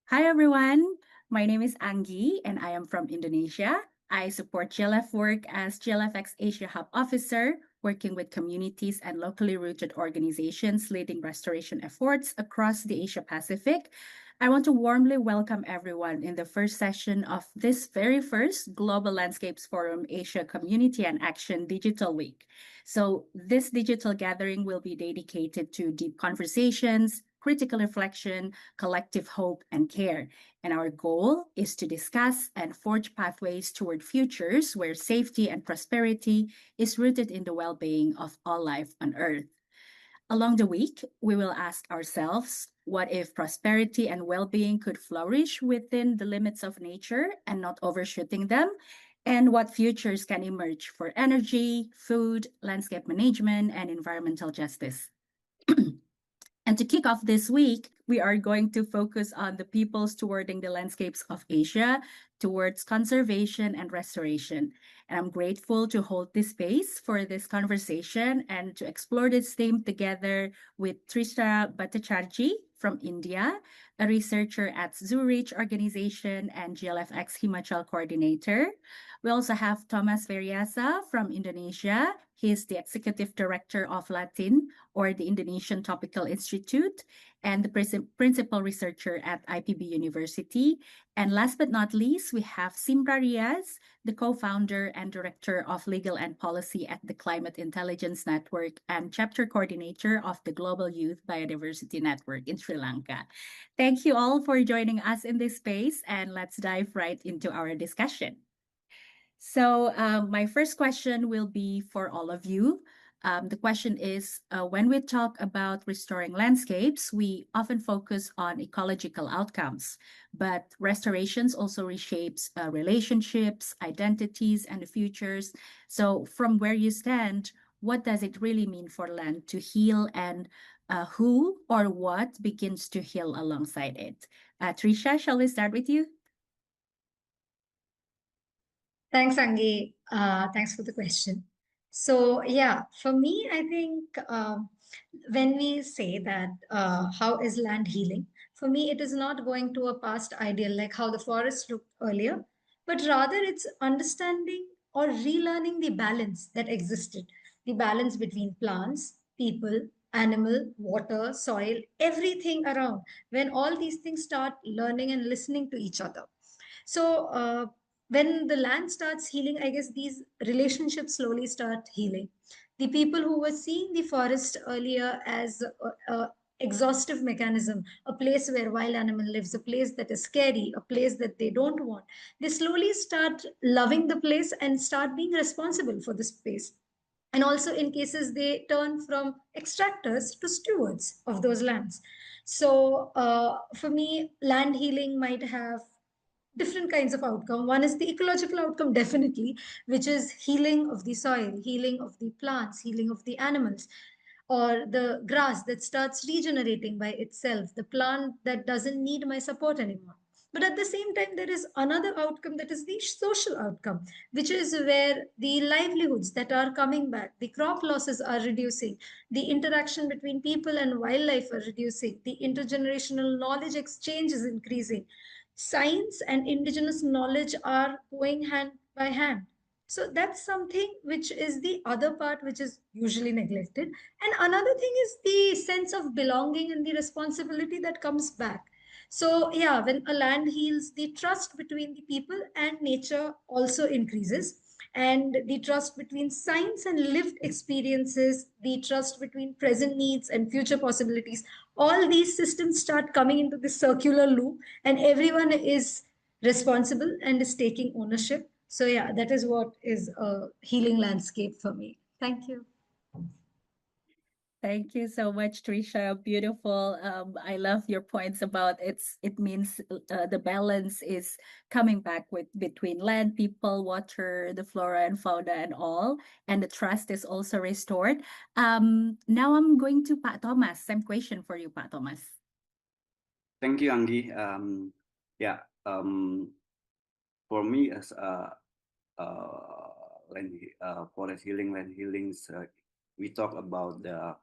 Hi everyone, my name is Anggi and I am from Indonesia. I support GLF work as GLFX Asia Hub Officer, working with communities and locally rooted organizations leading restoration efforts across the Asia Pacific. I want to warmly welcome everyone in the first session of this very first Global Landscapes Forum Asia Community and Action Digital Week. So, this digital gathering will be dedicated to deep conversations, critical reflection, collective hope, and care. And our goal is to discuss and forge pathways toward futures where safety and prosperity is rooted in the well being of all life on Earth. Along the week, we will ask ourselves what if prosperity and well being could flourish within the limits of nature and not overshooting them? And what futures can emerge for energy, food, landscape management, and environmental justice? And to kick off this week, we are going to focus on the peoples towarding the landscapes of Asia towards conservation and restoration. And I'm grateful to hold this space for this conversation and to explore this theme together with Trisha Bhattacharjee from India, a researcher at Zurich Organization and GLFX Himachal coordinator. We also have Thomas Veriasa from Indonesia. He is the executive director of Latin, or the Indonesian Topical Institute, and the principal researcher at IPB University. And last but not least, we have Simra Riaz, the co-founder and director of legal and policy at the Climate Intelligence Network and chapter coordinator of the Global Youth Biodiversity Network in Sri Lanka. Thank you all for joining us in this space, and let's dive right into our discussion. So, my first question will be for all of you. The question is, when we talk about restoring landscapes, we often focus on ecological outcomes, but restorations also reshapes relationships, identities, and the futures. So, from where you stand, what does it really mean for land to heal, and who or what begins to heal alongside it? Trisha, shall we start with you? Thanks, Angi. Thanks for the question. So, yeah, for me, I think when we say that how is land healing, for me, it is not going to a past ideal like how the forest looked earlier, but rather it's understanding or relearning the balance that existed, the balance between plants, people, animal, water, soil, everything around. When all these things start learning and listening to each other. So, when the land starts healing, I guess these relationships slowly start healing. The people who were seeing the forest earlier as a exhaustive mechanism, a place where wild animal lives, a place that is scary, a place that they don't want, they slowly start loving the place and start being responsible for the space. And also, in cases, they turn from extractors to stewards of those lands. So, for me, land healing might have different kinds of outcome. One is the ecological outcome, definitely, which is healing of the soil, healing of the plants, healing of the animals, or the grass that starts regenerating by itself, the plant that doesn't need my support anymore. But at the same time, there is another outcome that is the social outcome, which is where the livelihoods that are coming back, the crop losses are reducing, the interaction between people and wildlife are reducing, the intergenerational knowledge exchange is increasing. Science and indigenous knowledge are going hand by hand. So that's something which is the other part which is usually neglected. And another thing is the sense of belonging and the responsibility that comes back. So, yeah, when a land heals, the trust between the people and nature also increases. And the trust between science and lived experiences, the trust between present needs and future possibilities, all these systems start coming into this circular loop, and everyone is responsible and is taking ownership. So, yeah, that is what is a healing landscape for me. Thank you. Thank you so much, Trisha. Beautiful. I love your points about it means the balance is coming back with between land, people, water, the flora and fauna and all, and the trust is also restored. Now I'm going to Pat Thomas. Same question for you, Pat Thomas. Thank you, Anggi. Yeah, for me as forest healing, land healings, we talk about the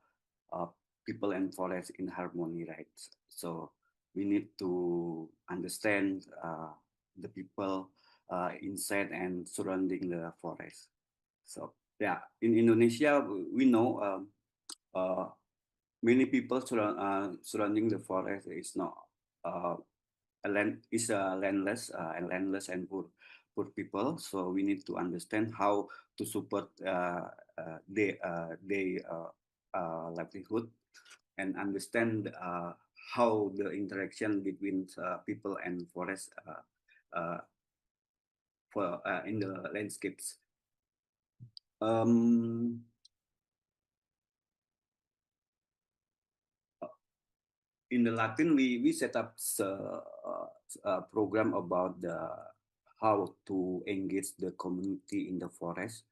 people and forest in harmony, right? So we need to understand the people inside and surrounding the forest. So yeah, in Indonesia, we know uh, many people surrounding the forest is not uh, landless and landless and poor people. So we need to understand how to support their livelihood and understand how the interaction between people and forest for in the landscapes. Um, in the Latin, we set up a program about the how to engage the community in the forest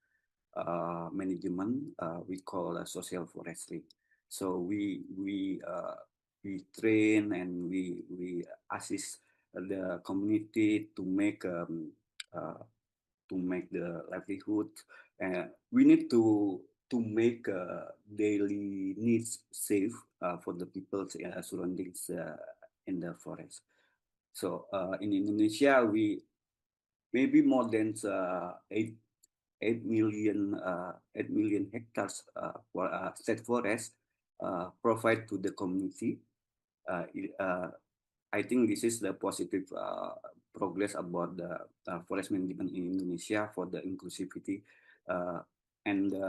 management. We call social forestry. So we train and we assist the community uh, to make the livelihood. We need to make daily needs safe for the people surroundings in the forest. So in Indonesia, we maybe more than 8 million hectares for state forest provide to the community. Uh, I think this is the positive progress about the forest management in Indonesia for the inclusivity uh, and the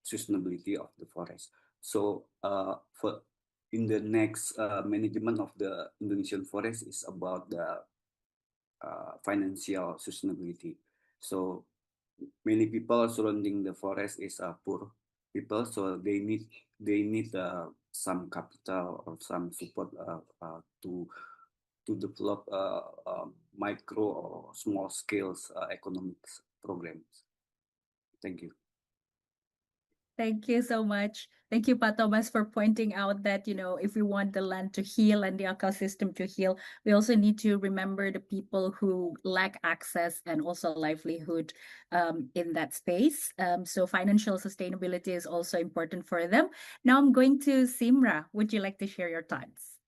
sustainability of the forest. So for in the next management of the Indonesian forest is about the financial sustainability. So many people surrounding the forest is poor people, so they need some capital or some support to develop micro or small scales economics programs. Thank you. Thank you so much. Thank you, Pa Thomas, for pointing out that, if we want the land to heal and the ecosystem to heal, we also need to remember the people who lack access and also livelihood in that space. So financial sustainability is also important for them. Now I'm going to Simra. Would you like to share your thoughts?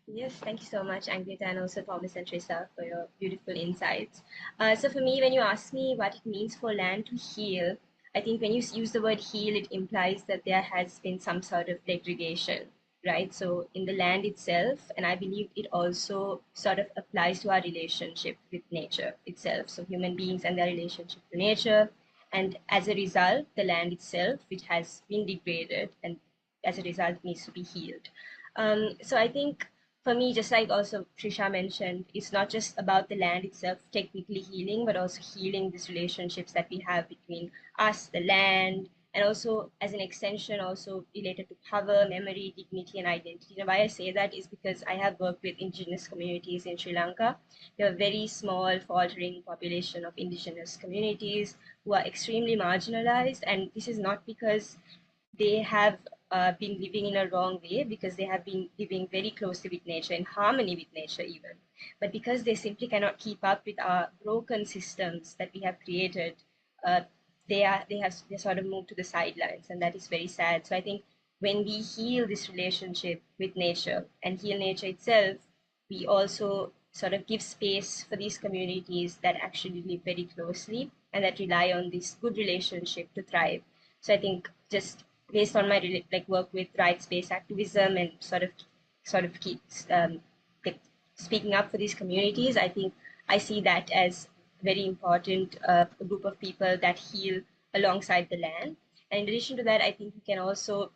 Yes, thank you so much, Angita, and also Thomas and Teresa for your beautiful insights. So for me, when you ask me what it means for land to heal, I think when you use the word heal, it implies that there has been some sort of degradation, right? So in the land itself, and I believe it also sort of applies to our relationship with nature itself. So human beings and their relationship to nature. And as a result, the land itself, which has been degraded and as a result needs to be healed. So I think for me, just like also Trisha mentioned, it's not just about the land itself technically healing, but also healing these relationships that we have between us, the land, and also as an extension, also related to power, memory, dignity, and identity. Why I say that is because I have worked with Indigenous communities in Sri Lanka. We have a very small, faltering population of Indigenous communities who are extremely marginalized, and this is not because they have been living in a wrong way, because they have been living very closely with nature, in harmony with nature even, but because they simply cannot keep up with our broken systems that we have created. uh, they sort of moved to the sidelines, and that is very sad. So I think when we heal this relationship with nature and heal nature itself, we also sort of give space for these communities that actually live very closely and that rely on this good relationship to thrive. So I think, just based on my work with rights-based activism and sort of keeps like speaking up for these communities, I think I see that as very important group of people that heal alongside the land. And in addition to that, I think we can also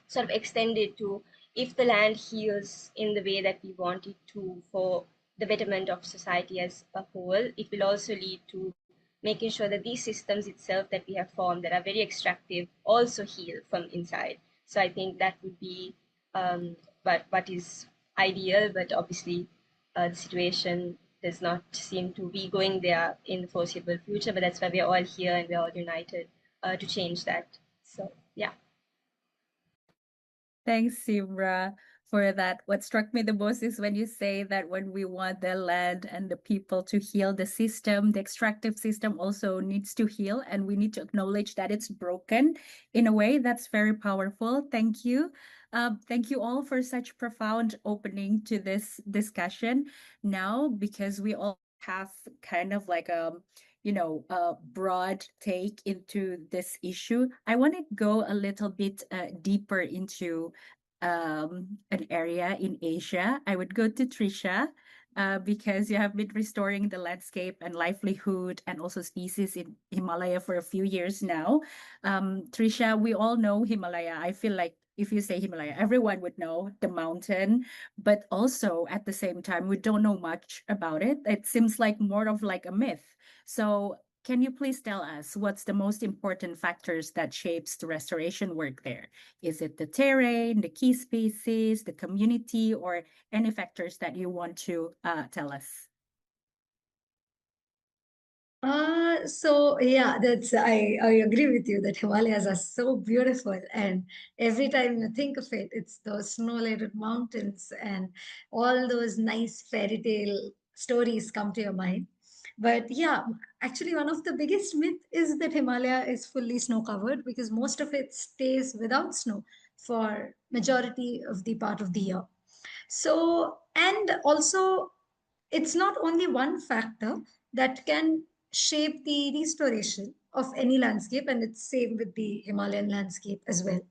sort of extend it to, if the land heals in the way that we want it to for the betterment of society as a whole, it will also lead to making sure that these systems itself that we have formed that are very extractive also heal from inside. So I think that would be what is ideal, but obviously the situation does not seem to be going there in the foreseeable future. But that's why we're all here and we're all united to change that. So yeah. Thanks, Simra. for that. What struck me the most is when you say that when we want the land and the people to heal the system, the extractive system also needs to heal, and we need to acknowledge that it's broken in a way that's very powerful. Thank you. Thank you all for such profound opening to this discussion. Now, because we all have kind of like a broad take into this issue, I want to go a little bit deeper into an area in Asia. I would go to Trisha because you have been restoring the landscape and livelihood and also species in Himalaya for a few years now. Trisha, we all know Himalaya. I feel like if you say Himalaya, everyone would know the mountain, but also at the same time, we don't know much about it. It seems like more of like a myth. So can you please tell us what's the most important factors that shapes the restoration work there? Is it the terrain, the key species, the community, or any factors that you want to tell us? So yeah, I agree with you that Himalayas are so beautiful, and every time you think of it, it's those snow-laden mountains and all those nice fairy tale stories come to your mind. But yeah, actually, one of the biggest myth is that Himalaya is fully snow-covered because most of it stays without snow for majority of the part of the year. So, and also, it's not only one factor that can shape the restoration of any landscape, and it's same with the Himalayan landscape as well.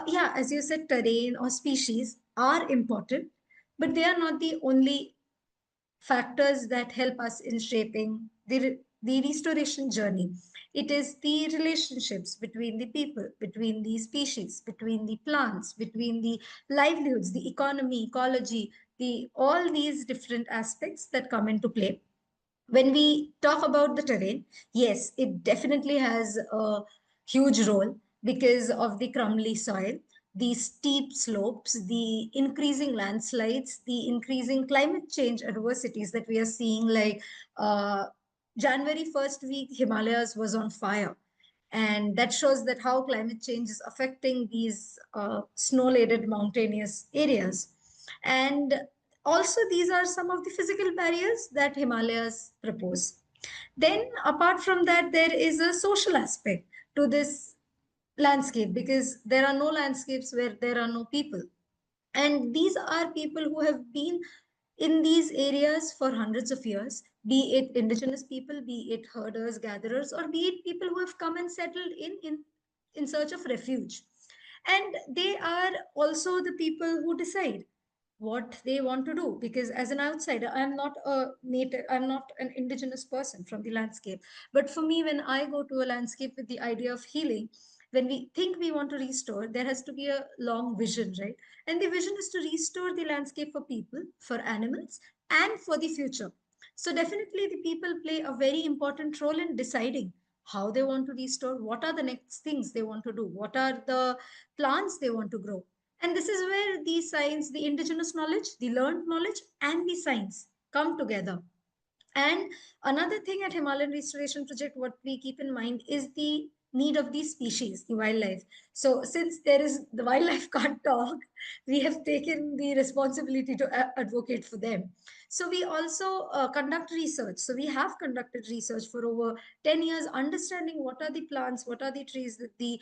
Yeah, as you said, terrain or species are important, but they are not the only factors that help us in shaping the restoration journey. It is the relationships between the people, between the species, between the plants, between the livelihoods, the economy, ecology, the all these different aspects that come into play. When we talk about the terrain, yes, it definitely has a huge role because of the crumbly soil, the steep slopes, the increasing landslides, the increasing climate change adversities that we are seeing, like uh, January first week, Himalayas was on fire. And that shows that how climate change is affecting these snow-laden mountainous areas. And also, these are some of the physical barriers that Himalayas propose. Then, apart from that, there is a social aspect to this landscape because there are no landscapes where there are no people. And these are people who have been in these areas for hundreds of years, be it indigenous people, be it herders, gatherers, or be it people who have come and settled in search of refuge. And they are also the people who decide what they want to do, because as an outsider, I'm not a native, I'm not an indigenous person from the landscape. But for me, when I go to a landscape with the idea of healing, when we think we want to restore, there has to be a long vision, right? And the vision is to restore the landscape for people, for animals, and for the future. So definitely the people play a very important role in deciding how they want to restore, what are the next things they want to do, what are the plants they want to grow. And this is where the science, the indigenous knowledge, the learned knowledge, and the science come together. And another thing at Himalayan Restoration Project, what we keep in mind is the need of these species, the wildlife. So since there is the wildlife can't talk, we have taken the responsibility to advocate for them. So we also conduct research. So we have conducted research for over 10 years, understanding what are the plants, what are the trees that the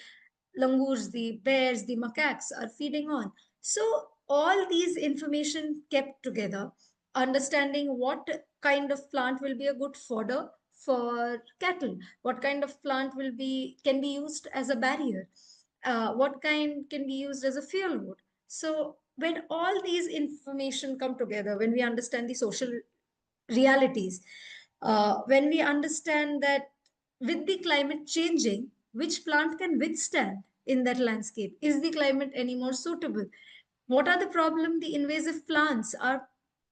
langurs, the bears, the macaques are feeding on. So all these information kept together, understanding what kind of plant will be a good fodder for cattle, what kind of plant will be can be used as a barrier, what kind can be used as a fuel wood. So when all these information come together, when we understand the social realities, when we understand that with the climate changing, which plant can withstand in that landscape? Is the climate any more suitable? What are the problem the invasive plants are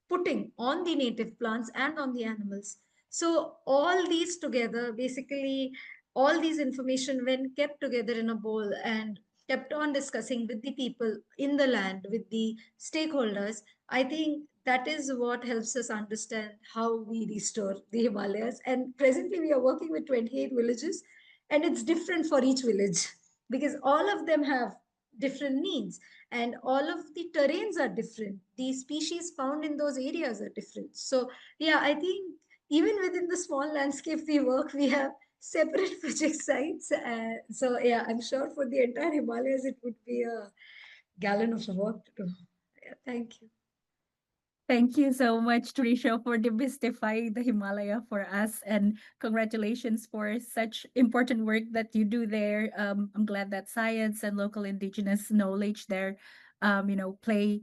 putting on the native plants and on the animals? So all these together, basically, all these information when kept together in a bowl and kept on discussing with the people in the land, with the stakeholders, I think that is what helps us understand how we restore the Himalayas. And presently, we are working with 28 villages, and it's different for each village because all of them have different needs, and all of the terrains are different. The species found in those areas are different. So yeah, I think even within the small landscape we work, we have separate project sites. So yeah, I'm sure for the entire Himalayas it would be a gallon of work to do. Yeah, thank you. Thank you so much, Trisha, for demystifying the Himalaya for us. And congratulations for such important work that you do there. I'm glad that science and local indigenous knowledge there, play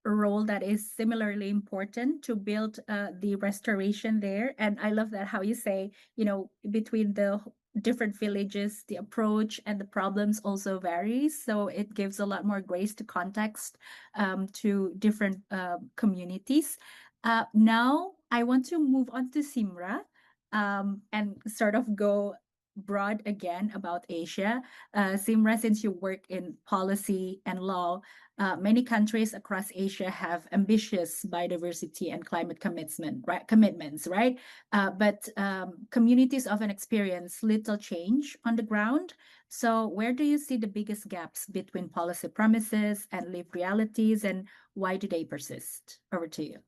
a role that is similarly important to build the restoration there. And I love that how you say, between the different villages, the approach and the problems also varies. So it gives a lot more grace to context to different communities. Now I want to move on to Simra and sort of go broad again about Asia. Simra, since you work in policy and law, many countries across Asia have ambitious biodiversity and climate commitments, right? But communities often experience little change on the ground. So, where do you see the biggest gaps between policy promises and lived realities, and why do they persist? Over to you.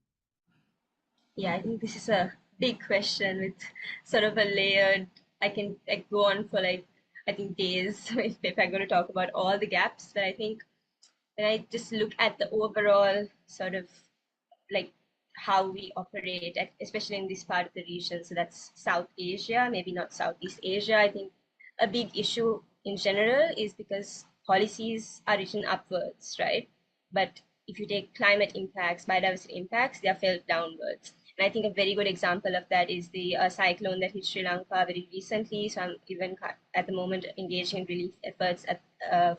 Yeah, I think this is a big question with sort of a layered. I can go on for like I think days if I'm going to talk about all the gaps. But I think when I just look at the overall sort of like how we operate, especially in this part of the region, so that's South Asia, maybe not Southeast Asia. I think a big issue in general is because policies are written upwards, right? But if you take climate impacts, biodiversity impacts, they are felt downwards. And I think a very good example of that is the cyclone that hit Sri Lanka very recently. So I'm even at the moment engaging in relief efforts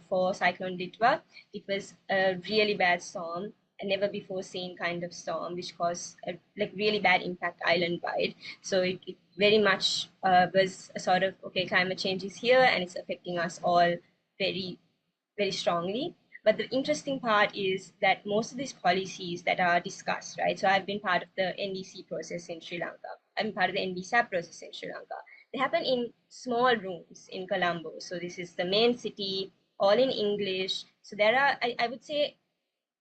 for Cyclone Ditwa. It was a really bad storm, a never before seen kind of storm, which caused a like really bad impact island wide. So it very much was a sort of, okay, climate change is here and it's affecting us all very, very strongly. But the interesting part is that most of these policies that are discussed, right? So I've been part of the NDC process in Sri Lanka. I'm part of the NDSAP process in Sri Lanka. They happen in small rooms in Colombo. So this is the main city, all in English. So there are, I would say,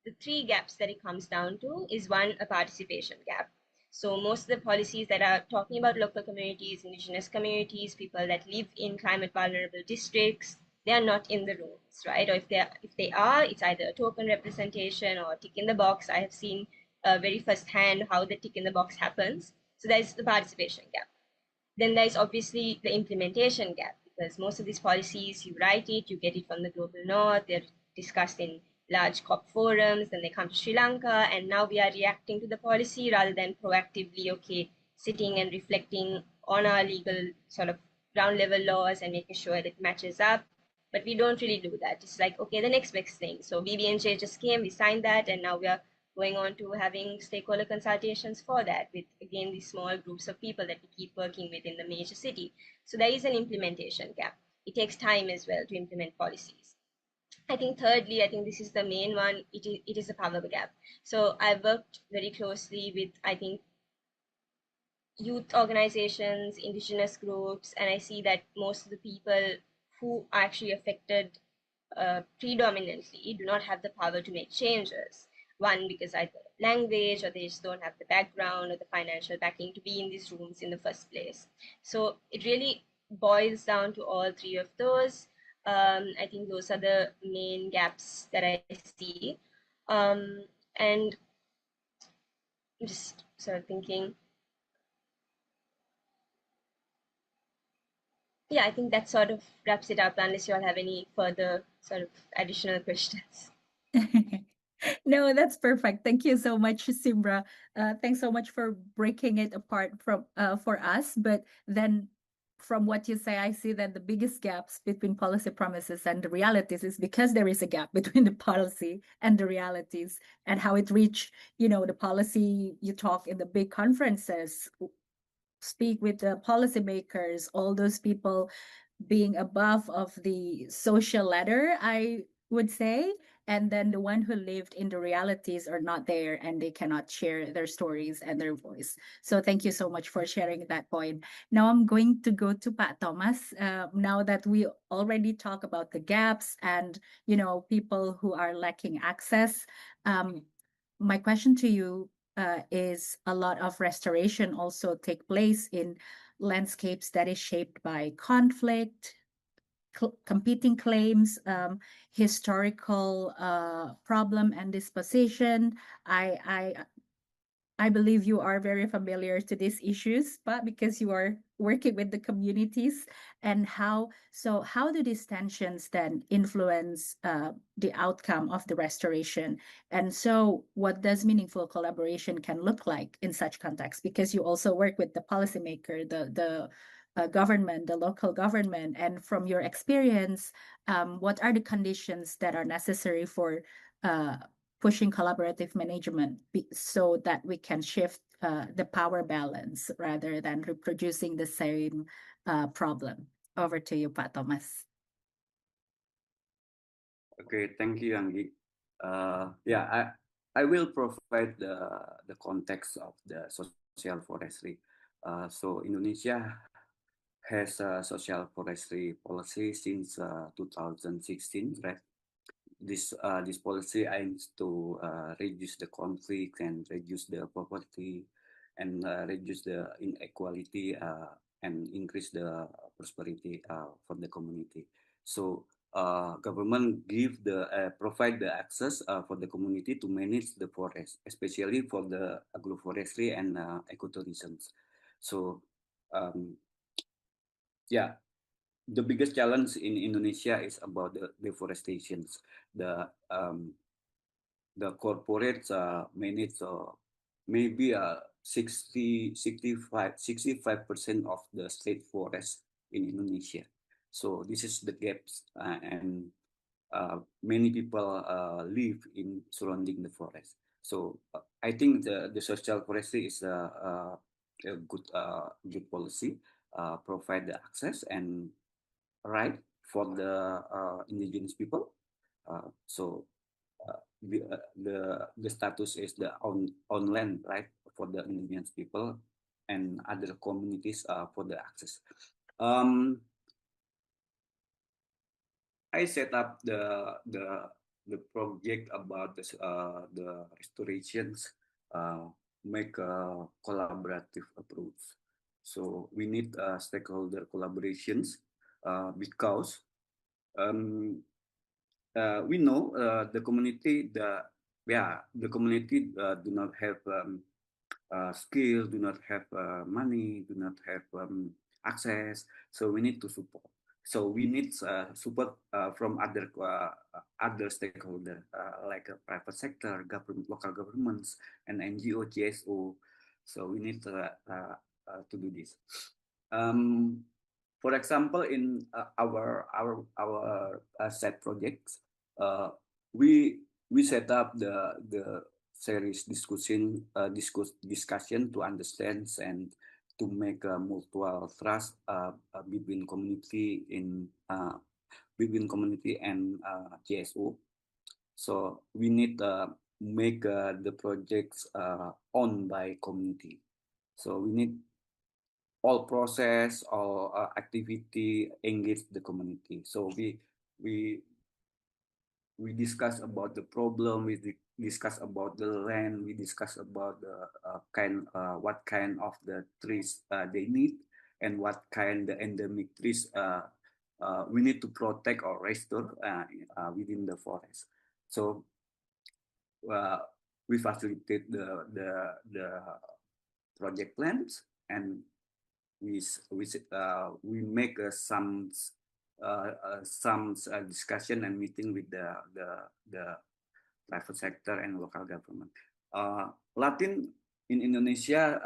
the three gaps that it comes down to is one, a participation gap. So most of the policies that are talking about local communities, indigenous communities, people that live in climate vulnerable districts, they are not in the rooms, right? Or if they are, it's either a token representation or tick in the box. I have seen very firsthand how the tick in the box happens. So there's the participation gap. Then there's obviously the implementation gap, because most of these policies, you write it, you get it from the global north, they're discussed in large COP forums, then they come to Sri Lanka, and now we are reacting to the policy rather than proactively, okay, sitting and reflecting on our legal sort of ground level laws and making sure that it matches up. But we don't really do that. It's like, okay, the next best thing. So BBNJ just came, we signed that, and now we are going on to having stakeholder consultations for that with, again, these small groups of people that we keep working with in the major city. So there is an implementation gap. It takes time as well to implement policies. I think thirdly, I think this is the main one, it is a power gap. So I've worked very closely with, I think, youth organizations, indigenous groups, and I see that most of the people who are actually affected predominantly do not have the power to make changes. One, because either language, or they just don't have the background or the financial backing to be in these rooms in the first place. So it really boils down to all three of those. I think those are the main gaps that I see. And I'm just sort of thinking, yeah, I think that sort of wraps it up, unless you all have any further sort of additional questions. No, that's perfect. Thank you so much, Simra. Thanks so much for breaking it apart from for us. But then, from what you say, I see that the biggest gaps between policy promises and the realities is because there is a gap between the policy and the realities, and how it reach, the policy you talk in the big conferences, speak with the policymakers, all those people being above of the social ladder, I would say. and then the one who lived in the realities are not there and they cannot share their stories and their voice. So thank you so much for sharing that point. Now I'm going to go to Pat Thomas. Now that we already talk about the gaps and people who are lacking access, my question to you is a lot of restoration also take place in landscapes that is shaped by conflict, competing claims, historical problem and disposition. I believe you are very familiar to these issues, but because you are working with the communities and how do these tensions then influence the outcome of the restoration? And so what does meaningful collaboration can look like in such context? Because you also work with the policymaker, the government, the local government, and from your experience, what are the conditions that are necessary for uh, pushing collaborative management so that we can shift the power balance rather than reproducing the same problem. Over to you, Pat Thomas. Okay, thank you, Anggi. Yeah, I will provide the context of the social forestry. So Indonesia has a social forestry policy since 2016, right? This policy aims to reduce the conflict and reduce the poverty and reduce the inequality and increase the prosperity for the community. So government provide the access for the community to manage the forest, especially for the agroforestry and ecotourism. So um, yeah, the biggest challenge in Indonesia is about the deforestation. The the corporates manage maybe 65% of the state forest in Indonesia. So this is the gaps, and many people live in surrounding the forest. So I think the social forestry is a good policy, provide the access and right for the indigenous people. So the status is the on land right for the indigenous people and other communities for the access. Um, I set up the project about the restorations, make a collaborative approach. So we need stakeholder collaborations because um, we know the community do not have skill, do not have money, do not have access. So we need to support. So we need support from other stakeholder like private sector, government, local governments, and NGO, GSO. So we need to do this. Um, for example, in our set projects, uh, we we set up the series discussion to understand and to make a mutual trust between community and GSO. So we need make the projects owned by community. So we need all process, all activity engage the community. So we we discuss about the problem, discuss about the land, we discuss about the what kind of the trees they need, and what kind the endemic trees we need to protect or restore within the forest. So uh, we facilitate the project plans, and we make some discussion and meeting with the private sector and local government. Latin in Indonesia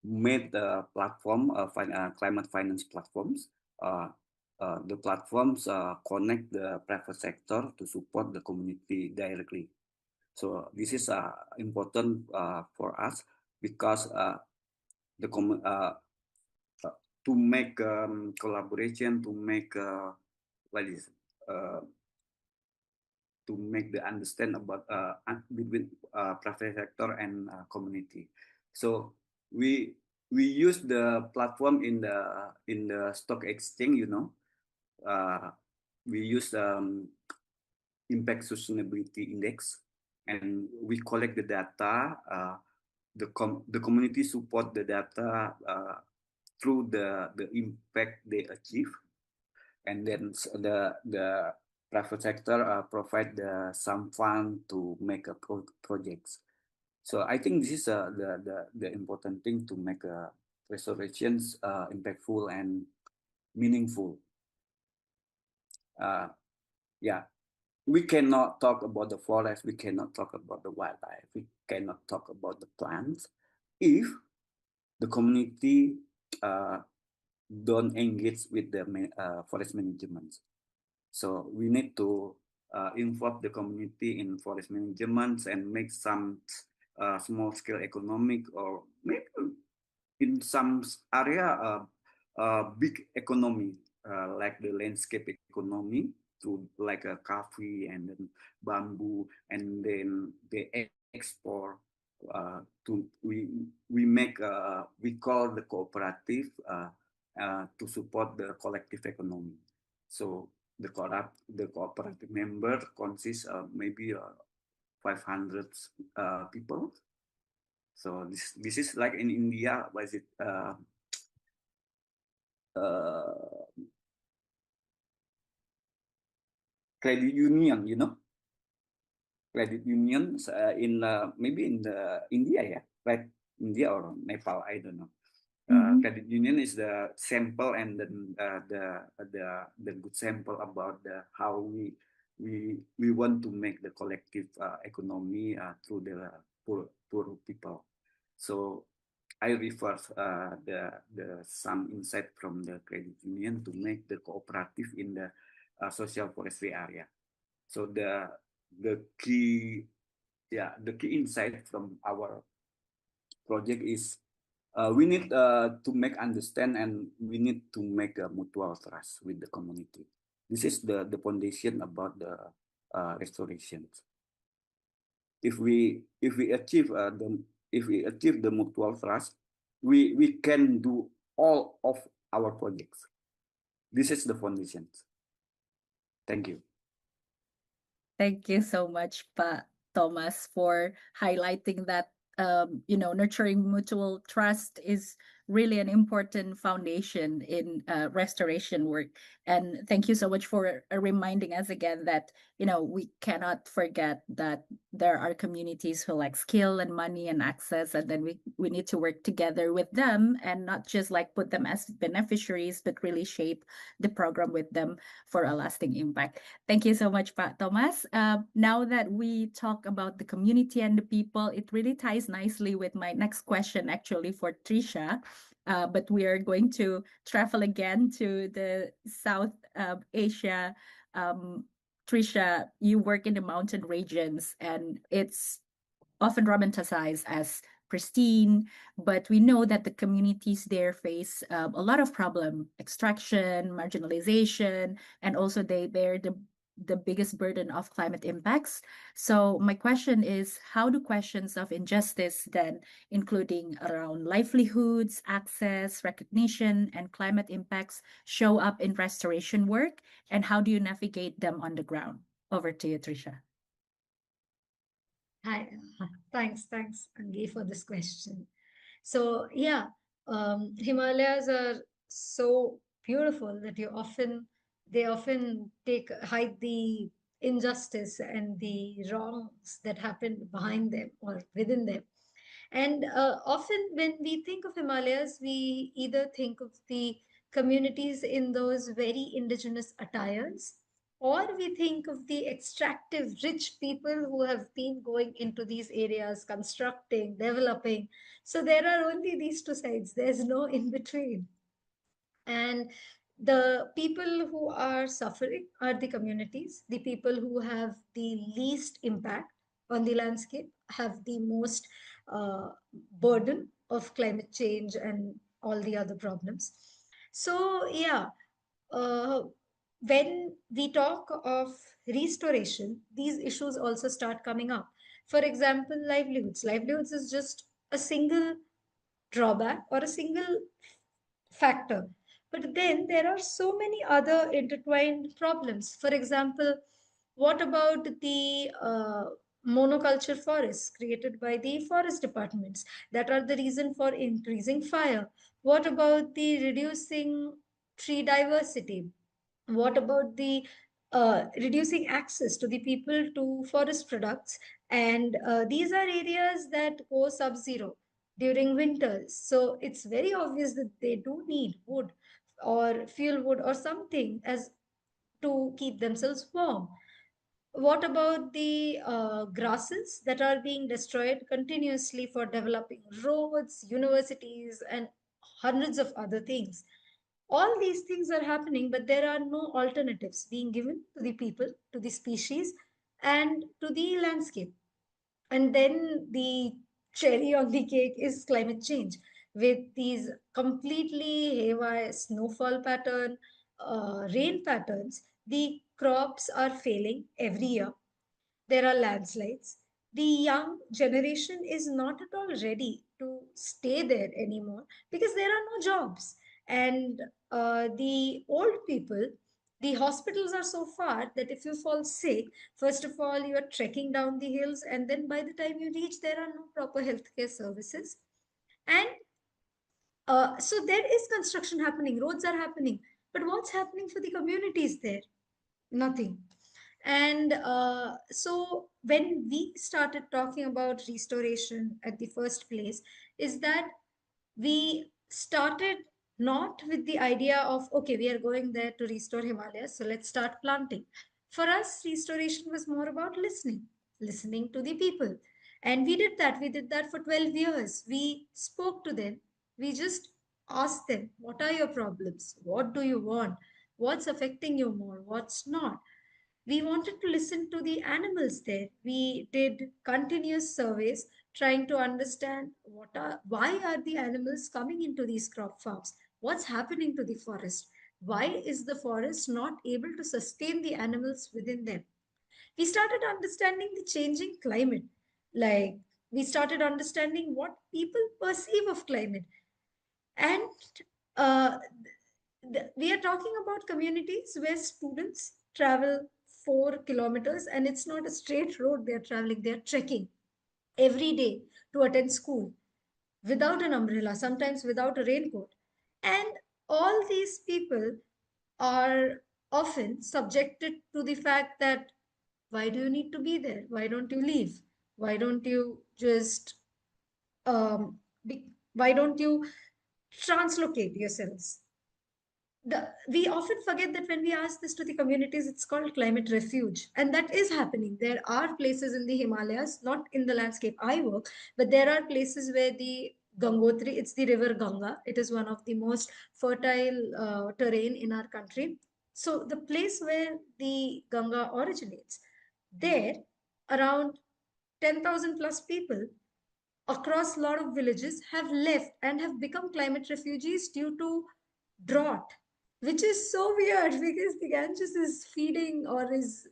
made the platform climate finance platforms. The platforms connect the private sector to support the community directly. So this is important for us because the to make collaboration, to make what is to make the understand about between private sector and community. So we we use the platform in the stock exchange, uh, we use impact sustainability index, and we collect the data. The community support the data through the impact they achieve, and then the private sector provide some fund to make a projects. So I think this is the important thing to make restorations impactful and meaningful. Uh, yeah, we cannot talk about the forest, we cannot talk about the wildlife, we cannot talk about the plants if the community uh, don't engage with the forest management. So we need to involve the community in forest management and make some small scale economic, or maybe in some area big economy, like the landscape economy, to like a coffee and then bamboo, and then they export to we make we call the cooperative to support the collective economy. So the cooperative member consists of maybe 500 people. So this is like in India, was it uh, credit union, credit unions in maybe in the India, yeah, right? India or Nepal, I don't know. Credit union is the sample, and then the good sample about how we want to make the collective economy through the poor people. So I refer the some insight from the credit union to make the cooperative in the social forestry area. So the key the key insight from our project is we need to make understand, and we need to make a mutual trust with the community. This is the foundation about the restoration. If we achieve the mutual trust, we can do all of our projects. This is the foundation. Thank you. Thank you so much, Thomas, for highlighting that nurturing mutual trust is really an important foundation in restoration work. And thank you so much for reminding us again that we cannot forget that there are communities who lack skill and money and access, and then we need to work together with them, and not just like put them as beneficiaries, but really shape the program with them for a lasting impact. Thank you so much, Pak Thomas. Now that we talk about the community and the people, it really ties nicely with my next question, actually, for Trisha. But we are going to travel again to the South Asia. Trisha, you work in the mountain regions, and it's often romanticized as pristine, but we know that the communities there face a lot of problem: extraction, marginalization, and also they bear the biggest burden of climate impacts. So my question is, how do questions of injustice then, including around livelihoods, access, recognition, and climate impacts, show up in restoration work, and how do you navigate them on the ground? Over to you, Trisha. Hi, thanks, Angi, for this question. So yeah, Himalayas are so beautiful that they often hide the injustice and the wrongs that happen behind them or within them. And often when we think of Himalayas, we either think of the communities in those very indigenous attires, or we think of the extractive, rich people who have been going into these areas, constructing, developing. So there are only these two sides, there's no in between. And the people who are suffering are the communities, the people who have the least impact on the landscape, have the most burden of climate change and all the other problems. So, yeah, uh, when we talk of restoration, these issues also start coming up. For example, livelihoods. Livelihoods is just a single drawback or a single factor. But then there are so many other intertwined problems. For example, what about the monoculture forests created by the forest departments that are the reason for increasing fire? What about the reducing tree diversity? What about the reducing access to the people to forest products? And these are areas that go sub-zero during winters. So it's very obvious that they do need wood or fuel wood or something as to keep themselves warm. What about the grasses that are being destroyed continuously for developing roads, universities, and hundreds of other things? All these things are happening, but there are no alternatives being given to the people, to the species, and to the landscape. And then the cherry on the cake is climate change with these completely haywire snowfall pattern, rain patterns. The crops are failing every year. There are landslides. The young generation is not at all ready to stay there anymore because there are no jobs. And the old people, the hospitals are so far that if you fall sick, first of all, you are trekking down the hills, and then by the time you reach, there are no proper healthcare services. And so there is construction happening, roads are happening. But what's happening for the communities there? Nothing. And so when we started talking about restoration at the first place, is that we started not with the idea of, okay, we are going there to restore Himalayas, so let's start planting. For us, restoration was more about listening, listening to the people. And we did that. We did that for 12 years. We spoke to them. We just asked them, what are your problems? What do you want? What's affecting you more? What's not? We wanted to listen to the animals there. We did continuous surveys trying to understand why are the animals coming into these crop farms? What's happening to the forest? Why is the forest not able to sustain the animals within them? We started understanding the changing climate. Like we started understanding what people perceive of climate. And uh, we are talking about communities where students travel 4 kilometers, and it's not a straight road they're traveling, they're trekking every day to attend school without an umbrella, sometimes without a raincoat. And all these people are often subjected to the fact that why do you need to be there? Why don't you leave? Why don't you just um, why don't you translocate yourselves? We often forget that when we ask this to the communities, it's called climate refuge. And that is happening. There are places in the Himalayas, not in the landscape I work, but there are places where the Gangotri, it's the river Ganga. It is one of the most fertile terrain in our country. So the place where the Ganga originates, there around 10,000 plus people across a lot of villages have left and have become climate refugees due to drought, which is so weird because the Ganges is feeding or is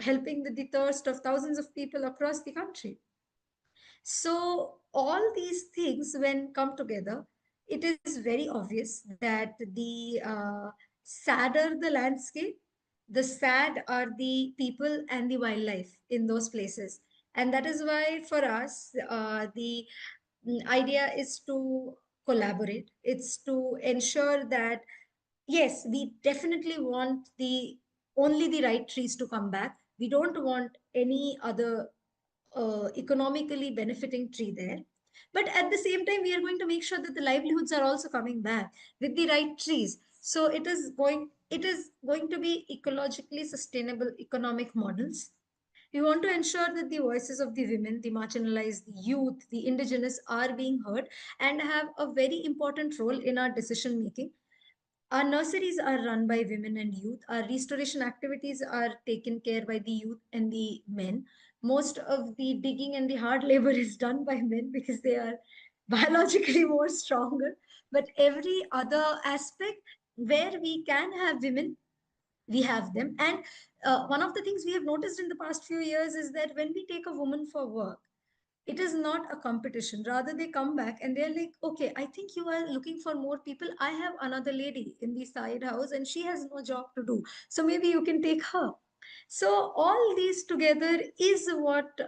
helping with the thirst of thousands of people across the country. So all these things, when come together, it is very obvious that the sadder the landscape, the sad are the people and the wildlife in those places. And that is why for us, the idea is to collaborate. It's to ensure that yes, we definitely want the only the right trees to come back. We don't want any other economically benefiting tree there. But at the same time, we are going to make sure that the livelihoods are also coming back with the right trees. So it is going to be ecologically sustainable economic models. We want to ensure that the voices of the women, the marginalized, the youth, the indigenous are being heard and have a very important role in our decision making. Our nurseries are run by women and youth. Our restoration activities are taken care by the youth and the men. Most of the digging and the hard labor is done by men because they are biologically more stronger. But every other aspect where we can have women, we have them. And one of the things we have noticed in the past few years is that when we take a woman for work, it is not a competition. Rather, they come back and they're like, okay, I think you are looking for more people. I have another lady in the side house and she has no job to do. So maybe you can take her. So all these together is what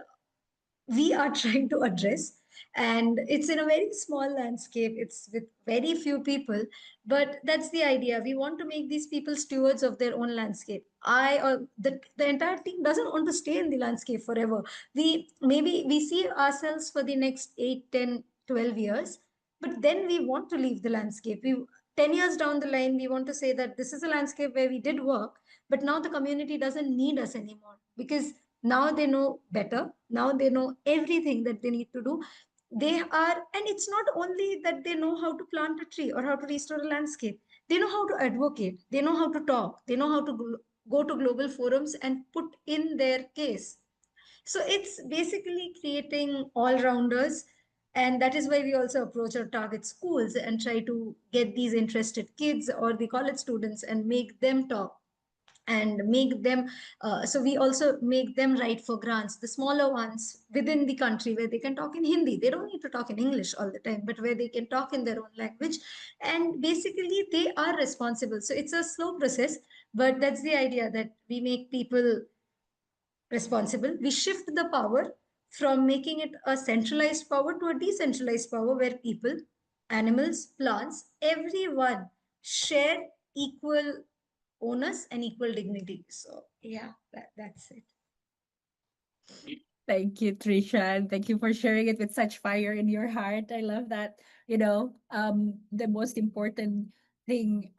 we are trying to address. And it's in a very small landscape, it's with very few people, but that's the idea. We want to make these people stewards of their own landscape. I or the entire team doesn't want to stay in the landscape forever. We see ourselves for the next 8, 10, 12 years, but then we want to leave the landscape. We 10 years down the line, we want to say that this is a landscape where we did work, but now the community doesn't need us anymore, because now they know better. Now they know everything that they need to do. They are, and it's not only that they know how to plant a tree or how to restore a landscape. They know how to advocate. They know how to talk. They know how to go to global forums and put in their case. So it's basically creating all rounders. And that is why we also approach our target schools and try to get these interested kids or the college students and make them talk and make them so we also make them write for grants, the smaller ones within the country, where they can talk in Hindi. They don't need to talk in English all the time, but where they can talk in their own language. And basically they are responsible. So it's a slow process, but that's the idea, that we make people responsible. We shift the power from making it a centralized power to a decentralized power, where people, animals, plants, everyone share equal onus and equal dignity. So yeah, that's it. Thank you, Trisha. And thank you for sharing it with such fire in your heart. I love that. The most important thing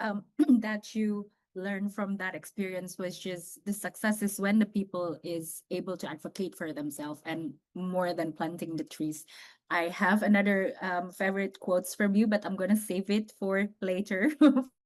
that you learn from that experience was just the success is when the people is able to advocate for themselves and more than planting the trees. I have another favorite quotes from you, but I'm gonna save it for later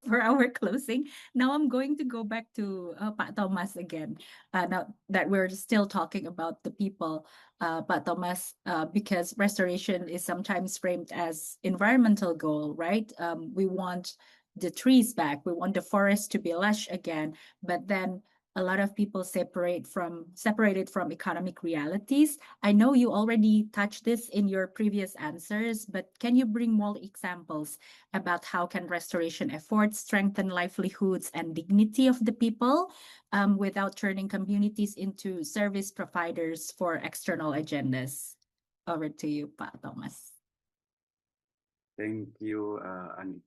for our closing. Now I'm going to go back to Pak Thomas again, now that we're still talking about the people, but Thomas, because restoration is sometimes framed as environmental goal, right? We want the trees back, we want the forest to be lush again, but then a lot of people separated from economic realities. I know you already touched this in your previous answers, but can you bring more examples about how can restoration efforts strengthen livelihoods and dignity of the people, without turning communities into service providers for external agendas? Over to you, Pak Thomas. Thank you, Ani.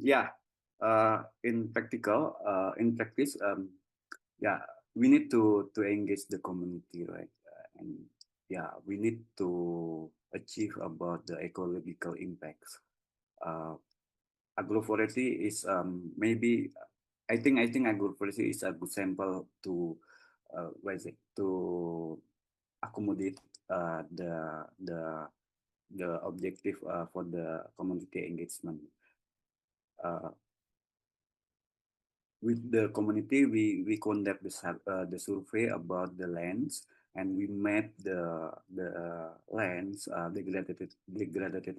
Yeah, in practice, yeah, we need to engage the community, right? And yeah, we need to achieve about the ecological impacts. Uh, Agroforestry is maybe I think agroforestry is a good sample to what is it, to accommodate the objective for the community engagement. Uh, with the community, we conduct the survey about the lands, and we map the lands, degraded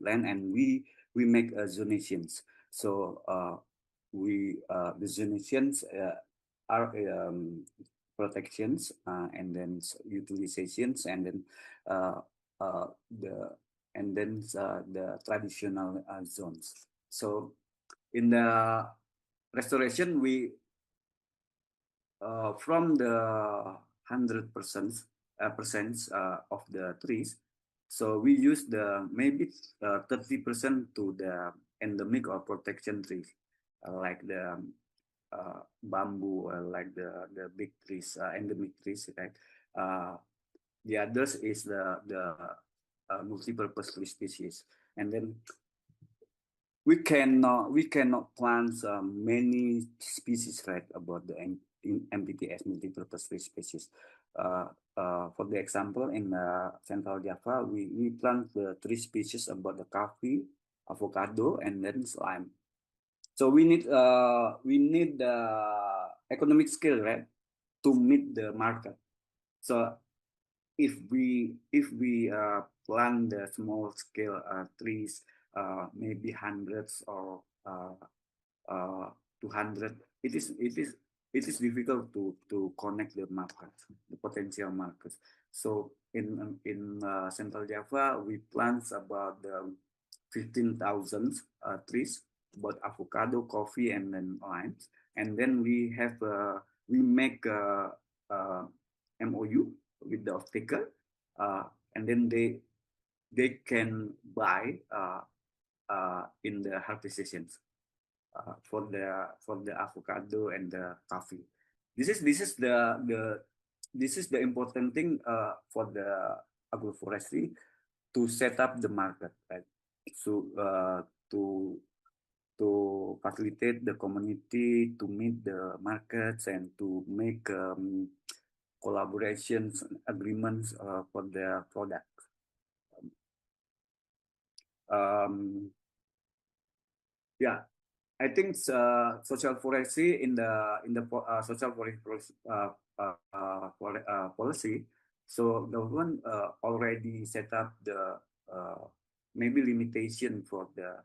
land, and we make zonations. So the zonations are protections, and then utilizations, and then uh, the the traditional zones. So in the restoration, we from the 100% of the trees, so we use the maybe 30% to the endemic or protection trees, like the bamboo, like the big trees, endemic trees, right? Uh, the others is the multi-purpose tree species, and then we cannot plant many species, right, about the MPTS, multi-purpose tree species. For the example, in Central Java, we plant the three species about the coffee, avocado, and then lime. So we need the economic skill, right, to meet the market. So if we plant the small scale trees, maybe hundreds or 200, it is it is difficult to connect the markets, the potential markets. So in Central Java, we plant about 15,000 trees, about avocado, coffee, and then limes. And then we make MOU with the off-taker, and then they can buy in the harvest sessions for the avocado and the coffee. This is the important thing for the agroforestry to set up the market, right? So to facilitate the community to meet the markets and to make collaborations and agreements for their product. Yeah, I think social forestry in the social forestry policy. So the one already set up the maybe limitation for the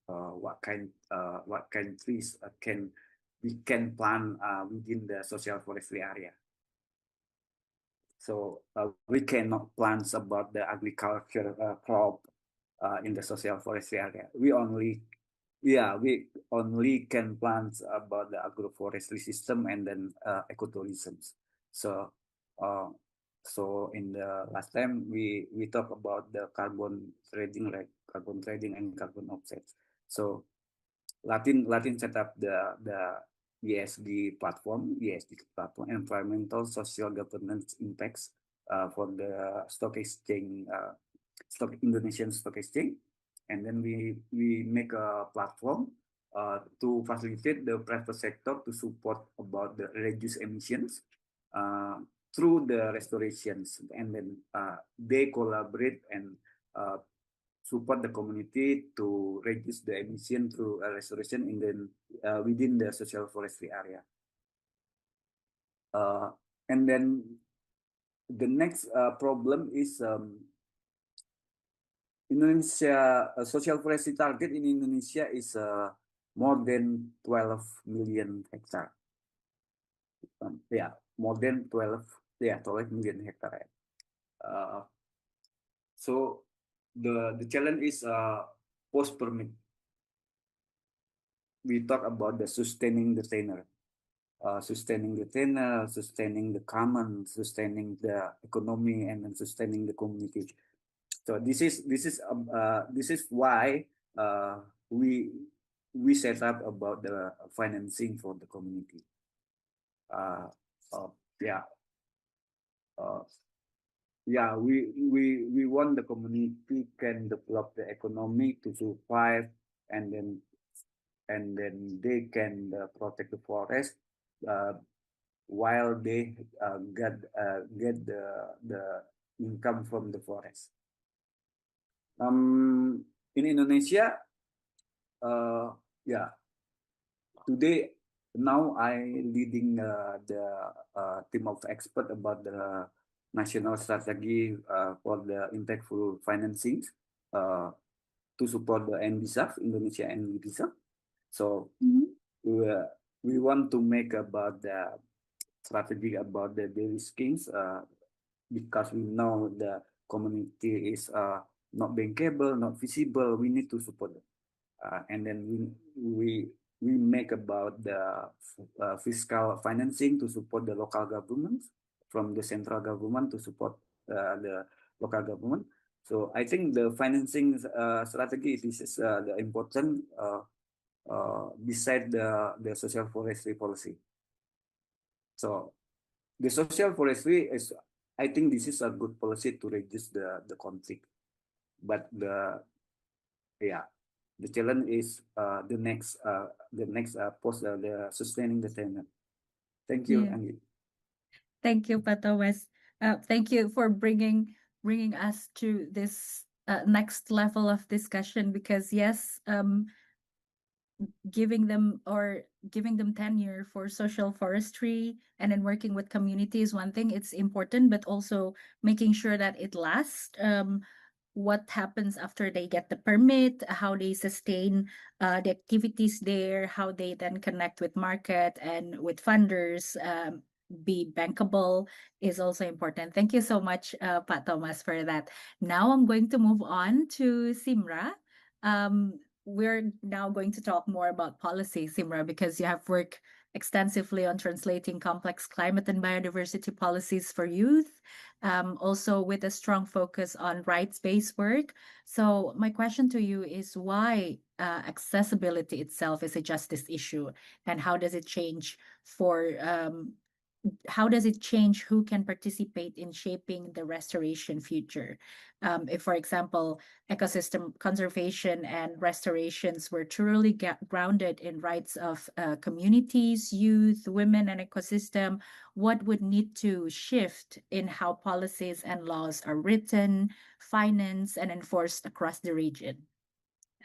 what kind trees can we can plant within the social forestry area. So we cannot plant about the agriculture crop in the social forestry area. We only can plant about the agroforestry system and then ecotourism. So uh, so in the last time we talk about the carbon trading, like carbon trading and carbon offsets. So Latin set up the ESG platform, environmental social governance impacts for the stock exchange, Indonesian stock exchange, and then we make a platform to facilitate the private sector to support about the reduce emissions through the restorations, and then they collaborate and support the community to reduce the emission through restoration in within the social forestry area. And then the next problem is Indonesia social forestry target in Indonesia is more than 12 million hectare. More than 12 million hectare. So the challenge is post permit. We talk about the sustaining the tenure, sustaining the common, sustaining the economy, and then sustaining the community. So this is why we set up about the financing for the community. Yeah. Yeah, we want the community can develop the economy to survive, and then they can protect the forest while they get the income from the forest. In Indonesia, yeah, today now I leading the team of expert about the national strategy for the impactful financing to support the NDSAF, Indonesia NDSAF. So we want to make about the strategy about the de-risking because we know the community is not bankable, not feasible. We need to support them. And then we make about the fiscal financing to support the local government from the central government to support the local government. So I think the financing strategy is the important beside the social forestry policy. So the social forestry is, I think this is a good policy to reduce the conflict, but the challenge is the next post the sustaining the tenant. Thank you, Yeah. Angie. Thank you, Pato West. Thank you for bringing us to this next level of discussion, because yes, giving them tenure for social forestry and then working with community is one thing. It's important, but also making sure that it lasts. what happens after they get the permit, how they sustain the activities there, how they then connect with market and with funders, be bankable is also important. Thank you so much, Pat Thomas, for that. Now I'm going to move on to Simra. We're now going to talk more about policy, Simra, because you have worked extensively on translating complex climate and biodiversity policies for youth, also with a strong focus on rights-based work. So my question to you is why accessibility itself is a justice issue, and how does it change who can participate in shaping the restoration future? If, for example, ecosystem conservation and restorations were truly grounded in rights of communities, youth, women, and ecosystem, what would need to shift in how policies and laws are written, financed, and enforced across the region?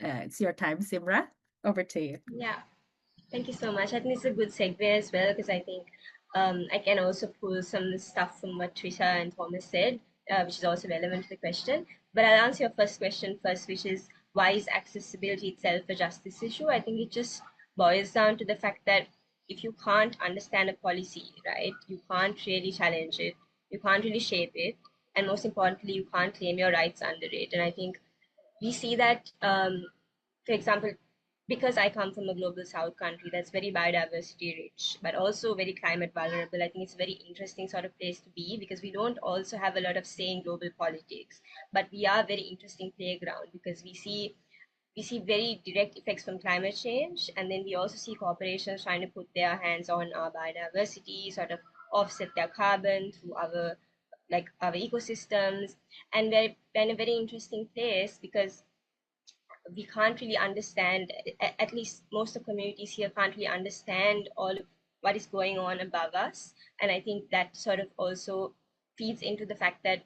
It's your time, Simra. Over to you. Yeah. Thank you so much. I think it's a good segue as well because I think I can also pull some stuff from what Trisha and Thomas said, which is also relevant to the question. But I'll answer your first question first, which is why is accessibility itself a justice issue? I think it just boils down to the fact that if you can't understand a policy, right, you can't really challenge it, you can't really shape it, and most importantly, you can't claim your rights under it. And I think we see that, for example, because I come from a global south country that's very biodiversity rich, but also very climate vulnerable, I think it's a very interesting sort of place to be because we don't also have a lot of say in global politics, but we are a very interesting playground because we see very direct effects from climate change, and then we also see corporations trying to put their hands on our biodiversity, sort of offset their carbon through our ecosystems, and we're in a very interesting place because we can't really understand, at least most of communities here can't really understand all of what is going on above us. And I think that sort of also feeds into the fact that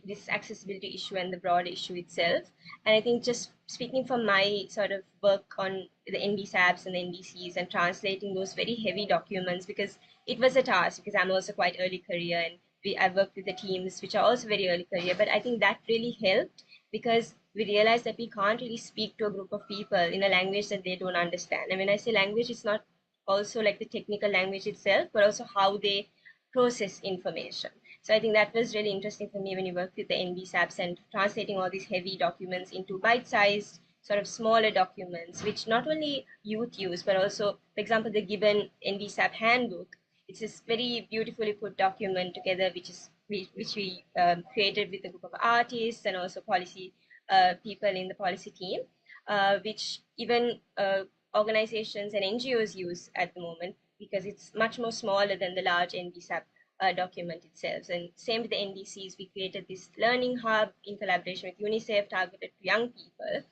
this accessibility issue and the broad issue itself. And I think just speaking from my sort of work on the NBSAPs and the NBCs and translating those very heavy documents, because it was a task, because I'm also quite early career and I've worked with the teams which are also very early career, but I think that really helped because we realized that we can't really speak to a group of people in a language that they don't understand. And when I say language, it's not also like the technical language itself, but also how they process information. So I think that was really interesting for me when you work with the NBSAPs and translating all these heavy documents into bite-sized, sort of smaller documents, which not only youth use, but also, for example, the given NBSAP handbook. It's this very beautifully put document together, which we created with a group of artists and also policy people in the policy team, which even organizations and NGOs use at the moment because it's much more smaller than the large NBSAP document itself. And same with the NDCs, we created this learning hub in collaboration with UNICEF targeted to young people.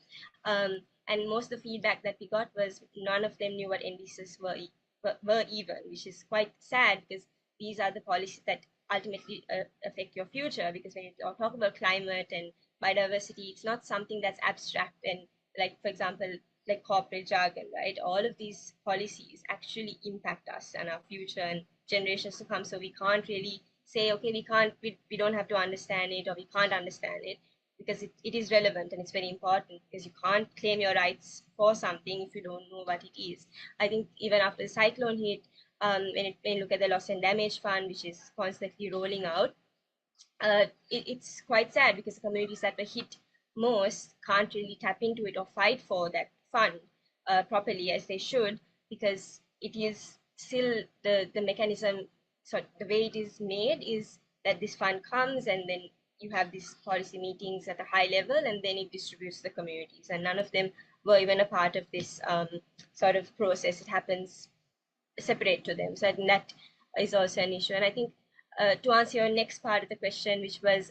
And most of the feedback that we got was none of them knew what NDCs were even, which is quite sad because these are the policies that ultimately affect your future. Because when you talk about climate and biodiversity, it's not something that's abstract and like, for example, like corporate jargon, right? All of these policies actually impact us and our future and generations to come. So we can't really say, okay, we don't have to understand it or we can't understand it because it is relevant and it's very important because you can't claim your rights for something if you don't know what it is. I think even after the cyclone hit, when you look at the loss and damage fund, which is constantly rolling out, it's quite sad because the communities that were hit most can't really tap into it or fight for that fund properly as they should because it is still the mechanism. So the way it is made is that this fund comes and then you have these policy meetings at a high level and then it distributes to the communities, and none of them were even a part of this sort of process. It happens separate to them. So I think that is also an issue. And I think to answer your next part of the question, which was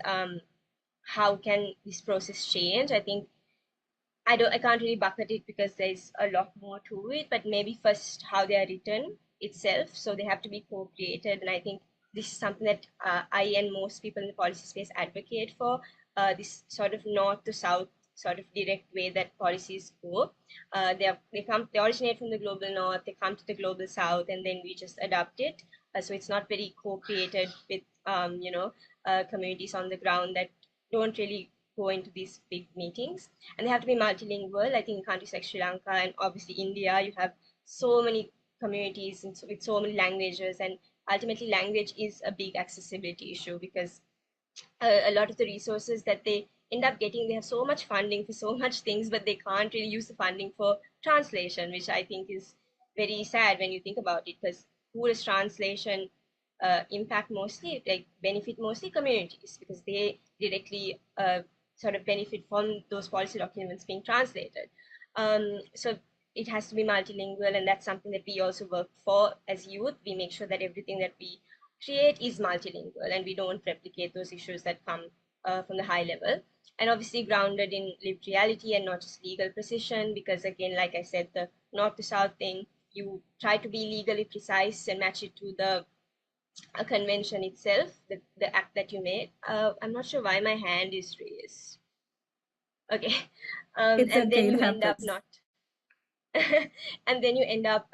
how can this process change? I think I can't really bucket it because there's a lot more to it, but maybe first how they are written itself. So they have to be co-created, and I think this is something that I and most people in the policy space advocate for. This sort of north to south sort of direct way that policies go. They originate from the global north, they come to the global south, and then we just adapt it. So it's not very co-created with communities on the ground that don't really go into these big meetings, and they have to be multilingual. I think in countries like Sri Lanka and obviously India, you have so many communities and with so many languages, and ultimately language is a big accessibility issue because a lot of the resources that they end up getting, they have so much funding for so much things, but they can't really use the funding for translation, which I think is very sad when you think about it, because who does translation impact mostly, like benefit mostly communities, because they directly sort of benefit from those policy documents being translated. So it has to be multilingual, and that's something that we also work for as youth. We make sure that everything that we create is multilingual and we don't replicate those issues that come from the high level, and obviously grounded in lived reality and not just legal precision, because again, like I said, the north to south thing, you try to be legally precise and match it to the convention itself, the act that you made. I'm not sure why my hand is raised. Okay. It's And then okay, it you end up happens. not and then you end up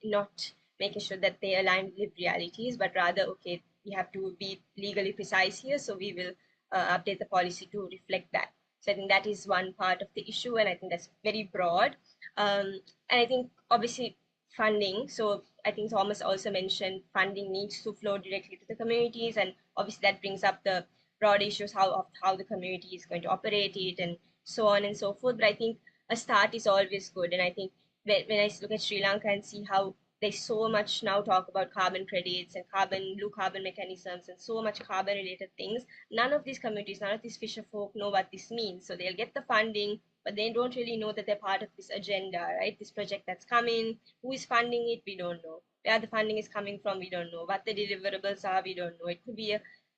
not making sure that they align with lived realities, but rather, okay, we have to be legally precise here, so we will update the policy to reflect that. So I think that is one part of the issue, and I think that's very broad. And I think obviously funding. So I think Thomas also mentioned funding needs to flow directly to the communities, and obviously that brings up the broad issues of how the community is going to operate it, and so on and so forth. But I think a start is always good. And I think when I look at Sri Lanka and see how there's so much now talk about carbon credits and blue carbon mechanisms and so much carbon related things, none of these communities, none of these fisher folk know what this means. So they'll get the funding, but they don't really know that they're part of this agenda, right? This project that's coming, who is funding it, we don't know. Where the funding is coming from, we don't know. What the deliverables are, we don't know. It could be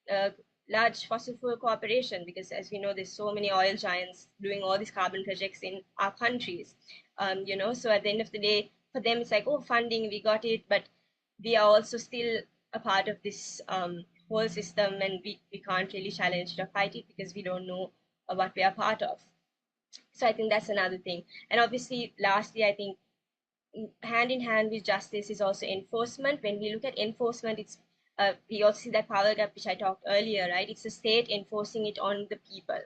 a large fossil fuel corporation, because as we know, there's so many oil giants doing all these carbon projects in our countries. So at the end of the day, for them it's like, oh, funding, we got it, but we are also still a part of this whole system, and we can't really challenge it or fight it because we don't know what we are part of. So I think that's another thing. And obviously, lastly, I think hand in hand with justice is also enforcement. When we look at enforcement, it's we also see that power gap which I talked earlier, right? It's the state enforcing it on the people,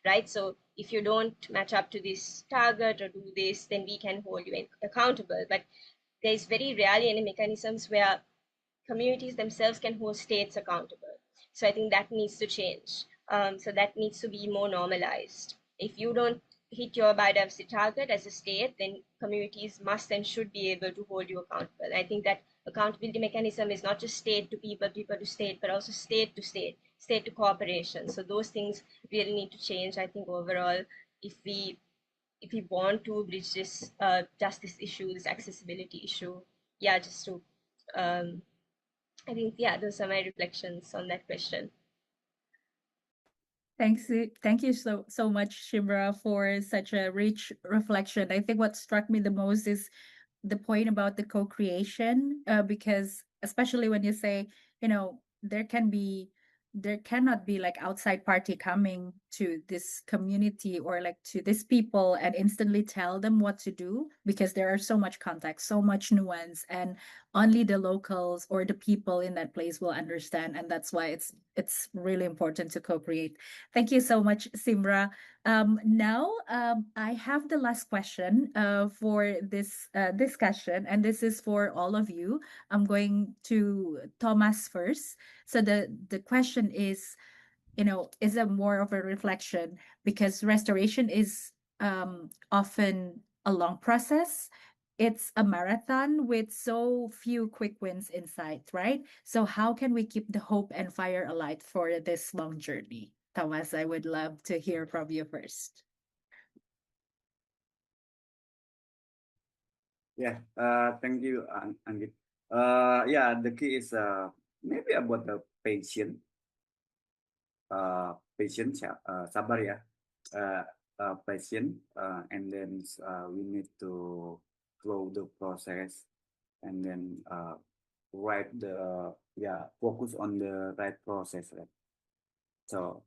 right? So if you don't match up to this target or do this, then we can hold you accountable. But there is very rarely any mechanisms where communities themselves can hold states accountable. So I think that needs to change. So that needs to be more normalized. If you don't hit your biodiversity target as a state, then communities must and should be able to hold you accountable. I think that accountability mechanism is not just state to people, people to state, but also state to state, state to corporation. So those things really need to change, I think, overall, if we want to bridge this justice issue, this accessibility issue. Yeah, just to um, I think, yeah, those are my reflections on that question. Thank you so much, Shimra, for such a rich reflection. I think what struck me the most is the point about the co-creation, because especially when you say, there cannot be like outside party coming to this community or like to these people and instantly tell them what to do, because there are so much context, so much nuance, and only the locals or the people in that place will understand. And that's why it's really important to co-create. Thank you so much, Simra. Now, I have the last question for this discussion, and this is for all of you. I'm going to Thomas first. So the question is a more of a reflection, because restoration is often a long process. It's a marathon with so few quick wins in sight, right? So how can we keep the hope and fire alight for this long journey? Thomas, I would love to hear from you first. Yeah, thank you, Anggit. Yeah, the key is maybe about the patience, ya, sabar ya, uh, patient, and then we need to flow the process, and then right the yeah focus on the right process, right? So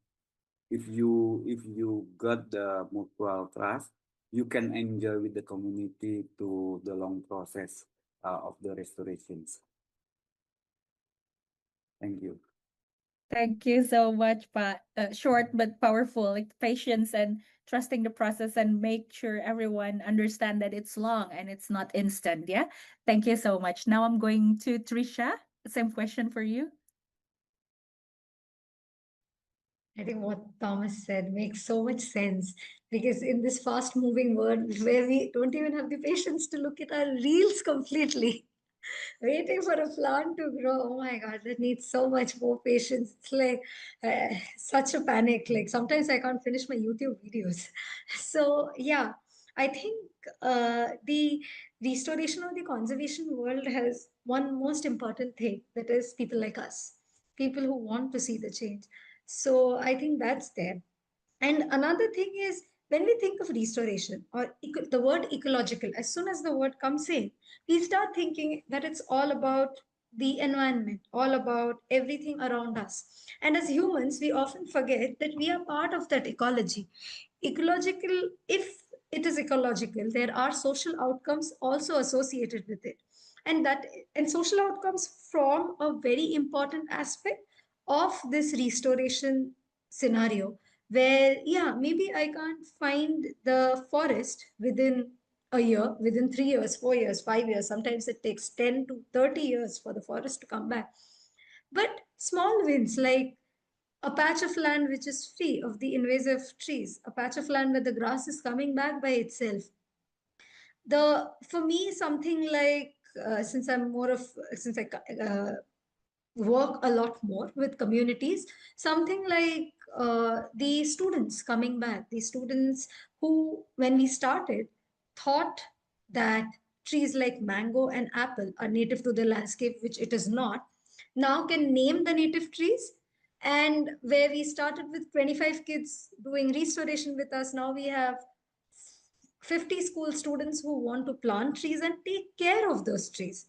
if you got the mutual trust, you can enjoy with the community to the long process of the restorations. Thank you. Thank you so much, short but powerful, like patience and trusting the process and make sure everyone understand that it's long and it's not instant. Yeah. Thank you so much. Now I'm going to Trisha. Same question for you. I think what Thomas said makes so much sense because in this fast moving world where we don't even have the patience to look at our reels completely, waiting for a plant to grow, oh my God, that needs so much more patience. It's like such a panic. Like sometimes I can't finish my YouTube videos. So, yeah, I think the restoration of the conservation world has one most important thing that is people like us, people who want to see the change. So, I think that's there. And another thing is when we think of restoration or the word ecological, as soon as the word comes in, we start thinking that it's all about the environment, all about everything around us. And as humans, we often forget that we are part of that ecology. Ecological, if it is ecological, there are social outcomes also associated with it. And that and social outcomes form a very important aspect of this restoration scenario where yeah maybe I can't find the forest within a year, within 3 years, 4 years, 5 years, sometimes it takes 10 to 30 years for the forest to come back. But small wins like a patch of land which is free of the invasive trees, a patch of land where the grass is coming back by itself, the for me something like since I'm more of since I work a lot more with communities, something like the students coming back, the students who when we started thought that trees like mango and apple are native to the landscape, which it is not, now can name the native trees. And where we started with 25 kids doing restoration with us, now we have 50 school students who want to plant trees and take care of those trees.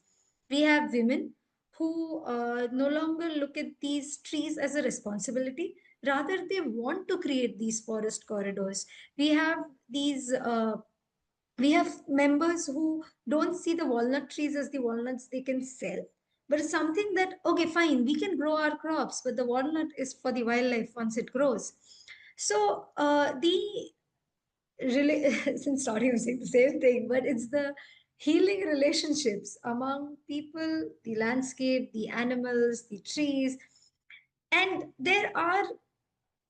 We have women who no longer look at these trees as a responsibility. Rather, they want to create these forest corridors. We have these. We have members who don't see the walnut trees as the walnuts they can sell, but it's something that okay, fine, we can grow our crops, but the walnut is for the wildlife once it grows. So the since starting I'm saying the same thing, but it's the healing relationships among people, the landscape, the animals, the trees. And there are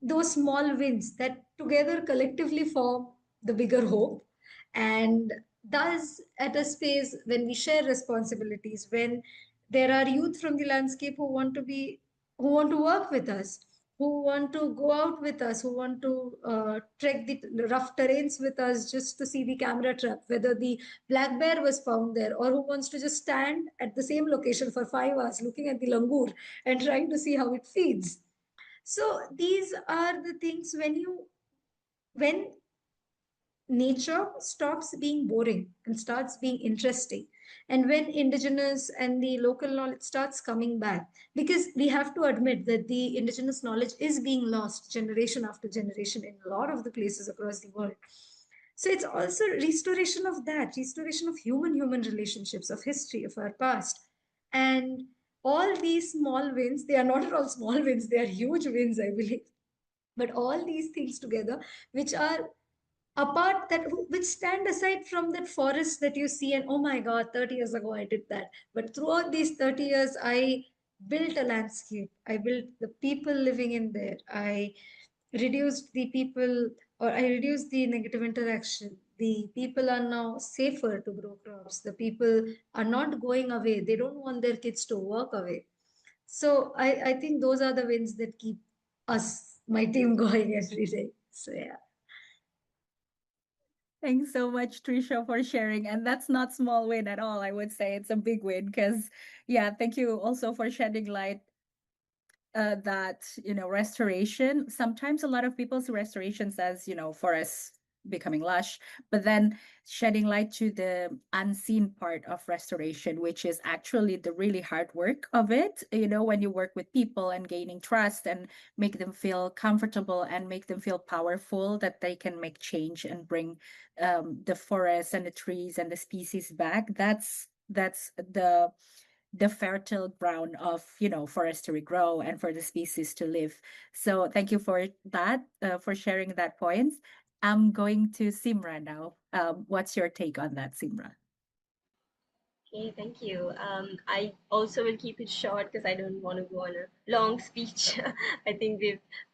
those small wins that together collectively form the bigger hope. And thus, at a space when we share responsibilities, when there are youth from the landscape who want to be, who want to work with us, who want to go out with us, who want to trek the rough terrains with us just to see the camera trap, whether the black bear was found there, or who wants to just stand at the same location for 5 hours looking at the langur and trying to see how it feeds. So these are the things when nature stops being boring and starts being interesting, and when indigenous and the local knowledge starts coming back, because we have to admit that the indigenous knowledge is being lost generation after generation in a lot of the places across the world. So it's also restoration of that, restoration of human relationships, of history, of our past. And all these small wins, they are not at all small wins, they are huge wins, I believe. But all these things together, which are apart, that which stand aside from that forest that you see and oh my god, 30 years ago I did that, but throughout these 30 years I built a landscape, I built the people living in there, I reduced the people, or I reduced the negative interaction. The people are now safer to grow crops, the people are not going away, they don't want their kids to walk away. So I think those are the wins that keep us, my team, going every day. So yeah. Thanks so much, Trisha, for sharing. And that's not small win at all. I would say it's a big win because, yeah, thank you also for shedding light that restoration. Sometimes a lot of people see restoration as forests becoming lush, but then shedding light to the unseen part of restoration, which is actually the really hard work of it. When you work with people and gaining trust and make them feel comfortable and make them feel powerful, that they can make change and bring the forest and the trees and the species back. That's the the fertile ground of, forest to regrow and for the species to live. So thank you for that, for sharing that point. I'm going to Simra now. What's your take on that, Simra? Okay, thank you. I also will keep it short because I don't want to go on a long speech. I think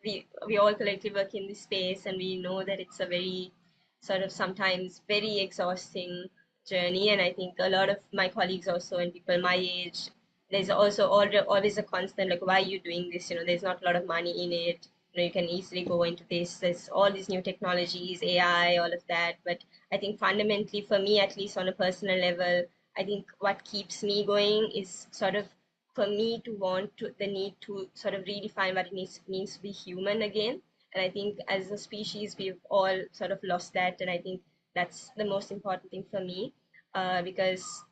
we all collectively work in this space, and we know that it's a very sort of sometimes very exhausting journey. And I think a lot of my colleagues also and people my age, there's also always a constant like, why are you doing this? There's not a lot of money in it. You can easily go into this. There's all these new technologies, AI, all of that. But I think fundamentally, for me, at least on a personal level, I think what keeps me going is sort of for me to want to the need to sort of redefine what it means to be human again. And I think as a species, we've all sort of lost that. And I think that's the most important thing for me, because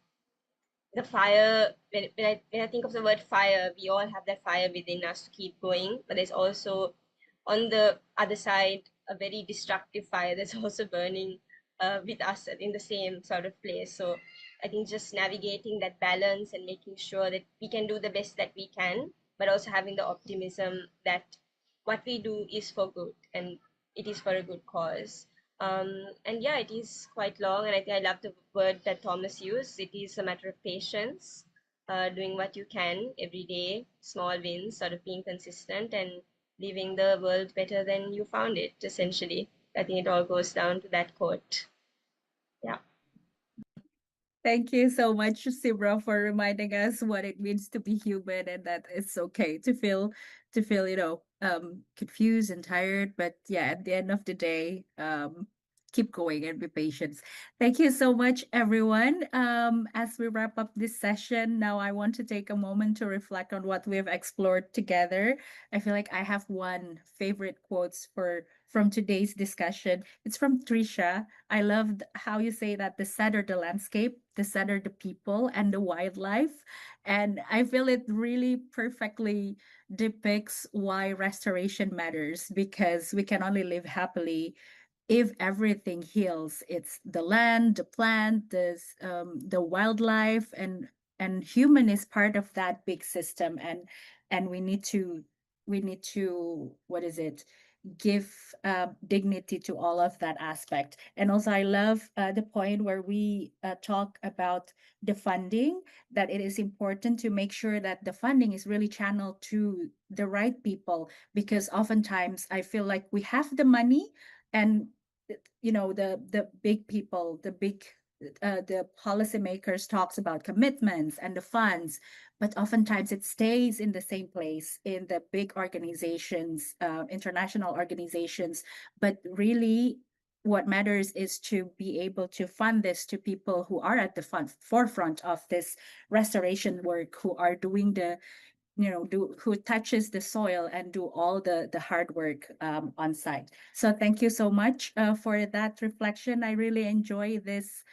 the fire, when I think of the word fire, we all have that fire within us to keep going. But there's also on the other side a very destructive fire that's also burning with us in the same sort of place. So I think just navigating that balance and making sure that we can do the best that we can, but also having the optimism that what we do is for good and it is for a good cause. And yeah, it is quite long, and I think I love the word that Thomas used. It is a matter of patience, doing what you can every day, small wins, sort of being consistent and leaving the world better than you found it, essentially. I think it all goes down to that quote. Yeah. Thank you so much, Simra, for reminding us what it means to be human and that it's okay to feel, confused and tired. But yeah, at the end of the day, keep going and be patient. Thank you so much, everyone. As we wrap up this session, now I want to take a moment to reflect on what we've explored together. I feel like I have one favorite quotes from today's discussion. It's from Trisha. I loved how you say that the sadder the landscape, the sadder the people and the wildlife. And I feel it really perfectly depicts why restoration matters, because we can only live happily if everything heals. It's the land, the plant, the wildlife, and human is part of that big system. And we need to what is it, give dignity to all of that aspect. And also, I love the point where we talk about the funding, that it is important to make sure that the funding is really channeled to the right people, because oftentimes I feel like we have the money and the big people, the policymakers talks about commitments and the funds, but oftentimes it stays in the same place in the big organizations, international organizations. But really, what matters is to be able to fund this to people who are at the forefront of this restoration work, who are doing the who touches the soil and do all the hard work on site. So thank you so much for that reflection. I really enjoy this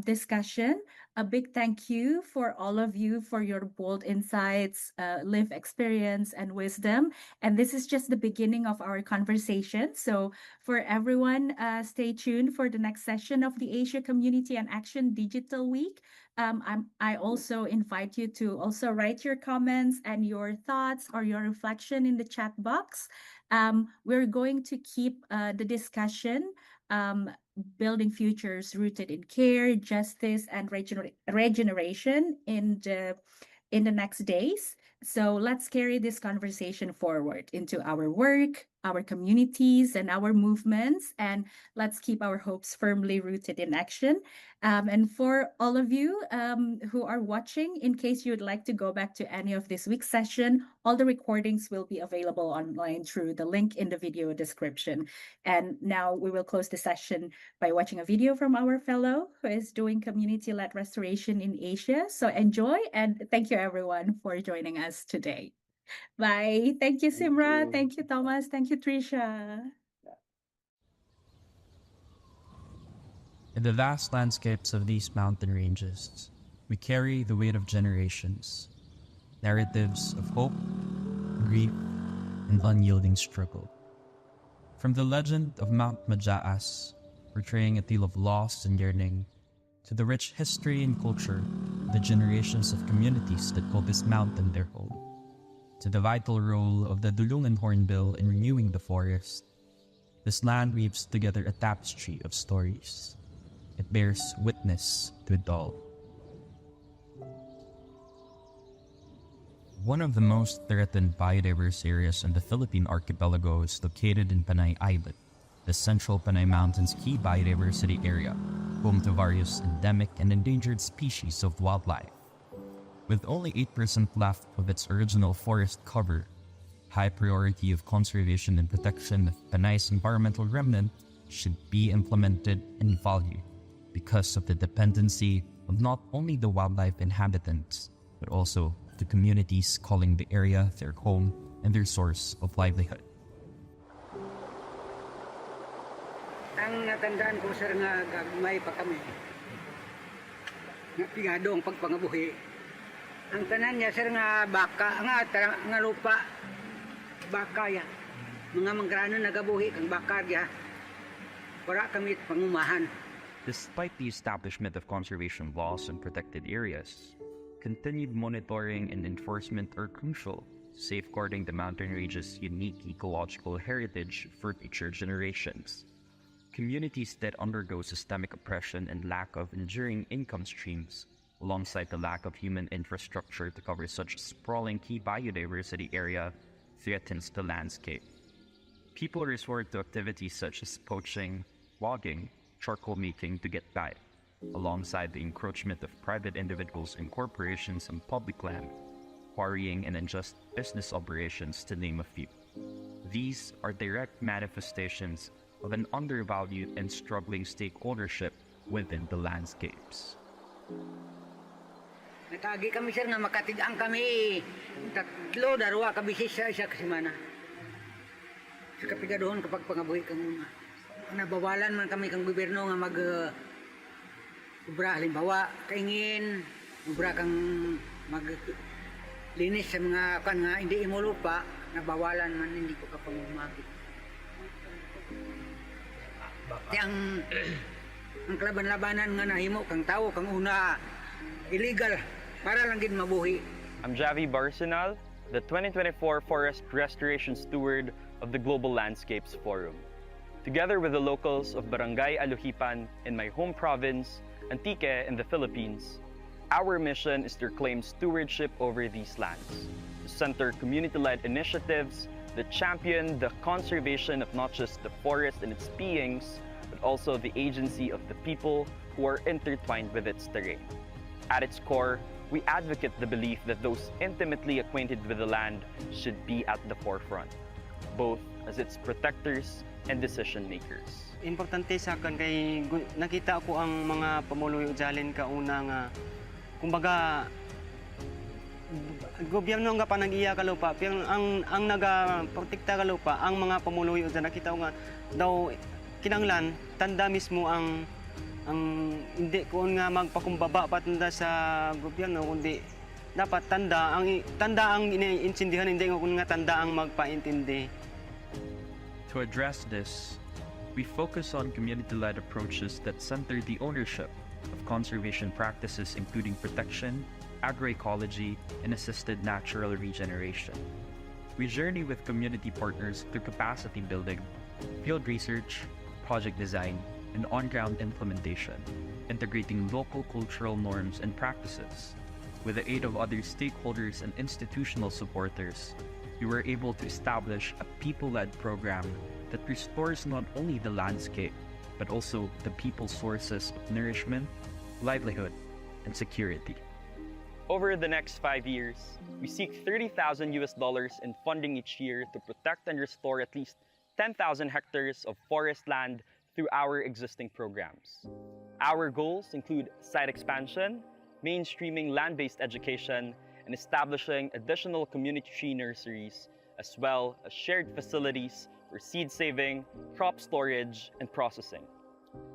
discussion. A big thank you for all of you for your bold insights, live experience, and wisdom. And this is just the beginning of our conversation. So for everyone, stay tuned for the next session of the Asia Community and Action Digital Week. I also invite you to also write your comments and your thoughts or your reflection in the chat box. We're going to keep the discussion, building futures rooted in care, justice, and regeneration in the next days. So let's carry this conversation forward into our work, our communities, and our movements. And let's keep our hopes firmly rooted in action. And for all of you who are watching, in case you would like to go back to any of this week's session, all the recordings will be available online through the link in the video description. And now we will close the session by watching a video from our fellow who is doing community-led restoration in Asia. So enjoy, and thank you everyone for joining us today. Bye. Thank you, Thank Simra. you. Thank you, Thomas. Thank you, Trisha. In the vast landscapes of these mountain ranges, we carry the weight of generations, narratives of hope, grief, and unyielding struggle. From the legend of Mount Majaas, portraying a tale of loss and yearning, to the rich history and culture the generations of communities that call this mountain their home, to the vital role of the Dulungan Hornbill in renewing the forest, this land weaves together a tapestry of stories. It bears witness to it all. One of the most threatened biodiverse areas in the Philippine archipelago is located in Panay Island, the central Panay Mountains key biodiversity area, home to various endemic and endangered species of wildlife. With only 8% left of its original forest cover, high priority of conservation and protection of Panay's environmental remnant should be implemented and valued because of the dependency of not only the wildlife inhabitants, but also the communities calling the area their home and their source of livelihood. Ang natandaan ko, sir, nga gagmay pa kami. Nga pingado ang pagpangabuhi. Ang tanan niya, sir, nga baka, nga lupa, baka ya. Mga manggrano nagabuhi kang baka ya. Para kami pangumahan. Despite the establishment of conservation laws and protected areas, continued monitoring and enforcement are crucial, safeguarding the mountain range's unique ecological heritage for future generations. Communities that undergo systemic oppression and lack of enduring income streams, alongside the lack of human infrastructure to cover such a sprawling key biodiversity area, threatens the landscape. People resort to activities such as poaching, logging, charcoal making to get by, alongside the encroachment of private individuals and corporations on public land, quarrying and unjust business operations, to name a few. These are direct manifestations of an undervalued and struggling stake ownership within the landscapes. Natagi kami, sir, nga makatigang kami. Tatlo, darwa, kabisis sa isa kasimana. Sa kapigadoon kapag pangabuhi kang muna. Nabawalan man kami kang gobyerno nga ubra, halimbawa, kaingin, ubra kang linis sa mga kan nga hindi imo lupa, nabawalan man, hindi ko kapangumagit. Ang kalaban-labanan nga nahimo kang tao kang una illegal para lang gid mabuhi. I'm Javi Barsenal, the 2024 Forest Restoration Steward of the Global Landscapes Forum. Together with the locals of Barangay Aluhipan in my home province, Antique in the Philippines, our mission is to claim stewardship over these lands, to center community-led initiatives that champion the conservation of not just the forest and its beings, but also the agency of the people who are intertwined with its terrain. At its core, we advocate the belief that those intimately acquainted with the land should be at the forefront, both as its protectors and decision makers. Importante sa akin kay nakita ko ang mga pamuluyo jalin kauna nga kumbaga gobyerno nga panag-iya ka lupa pero ang naga-protekta ka lupa ang mga pamuluyo dyan nakita ko nga daw kinanglan tanda mismo ang hindi ko nga magpakumbaba patanda sa gobyerno kundi dapat tanda ang iniintindihan hindi ko nga tanda ang magpaintindi. To address this, we focus on community-led approaches that center the ownership of conservation practices including protection, agroecology, and assisted natural regeneration. We journey with community partners through capacity building, field research, project design, and on-ground implementation, integrating local cultural norms and practices. With the aid of other stakeholders and institutional supporters, we were able to establish a people-led program that restores not only the landscape, but also the people's sources of nourishment, livelihood, and security. Over the next 5 years, we seek $30,000 in funding each year to protect and restore at least 10,000 hectares of forest land through our existing programs. Our goals include site expansion, mainstreaming land-based education, and establishing additional community tree nurseries, as well as shared facilities for seed saving, crop storage, and processing.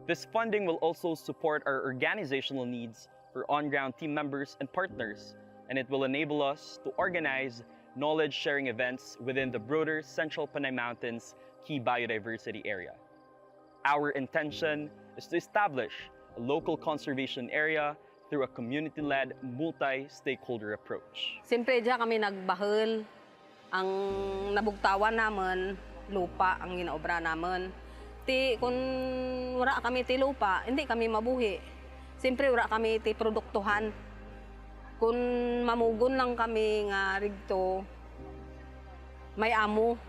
This funding will also support our organizational needs for on-ground team members and partners, and it will enable us to organize knowledge-sharing events within the broader Central Panay Mountains key biodiversity area. Our intention is to establish a local conservation area through a community-led, multi-stakeholder approach. Siyempre, diyan kami nagbahal. Ang nabugtawan naman, lupa ang ginaobra naman. Kung wala kami ti lupa, hindi kami mabuhi. Siyempre, wala kami ti produktuhan. Kung mamugon lang kami nga rigto, may amo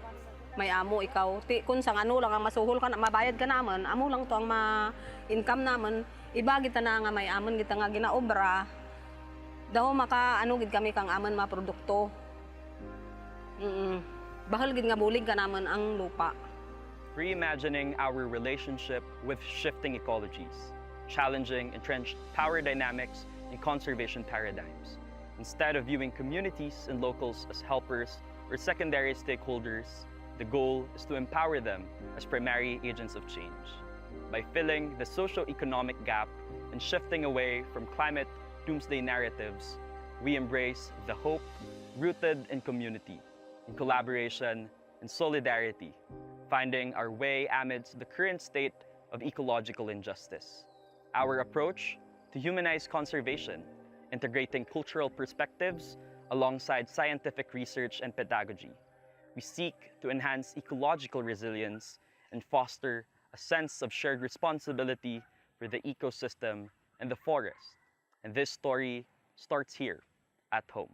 ikaw. Kung sa ano lang ang masuhol ka na, mabayad ka naman, amo lang to ang ma-income naman, iba kita na nga may amon kita nga ginaobra, daw maka gid kami kang amon maprodukto. Bahal gid nga bulig ka naman ang lupa. Reimagining our relationship with shifting ecologies, challenging entrenched power dynamics and conservation paradigms. Instead of viewing communities and locals as helpers or secondary stakeholders, the goal is to empower them as primary agents of change. By filling the socio-economic gap and shifting away from climate doomsday narratives, we embrace the hope rooted in community, in collaboration and solidarity, finding our way amidst the current state of ecological injustice. Our approach to humanize conservation, integrating cultural perspectives alongside scientific research and pedagogy. We seek to enhance ecological resilience and foster a sense of shared responsibility for the ecosystem and the forest. And this story starts here at home.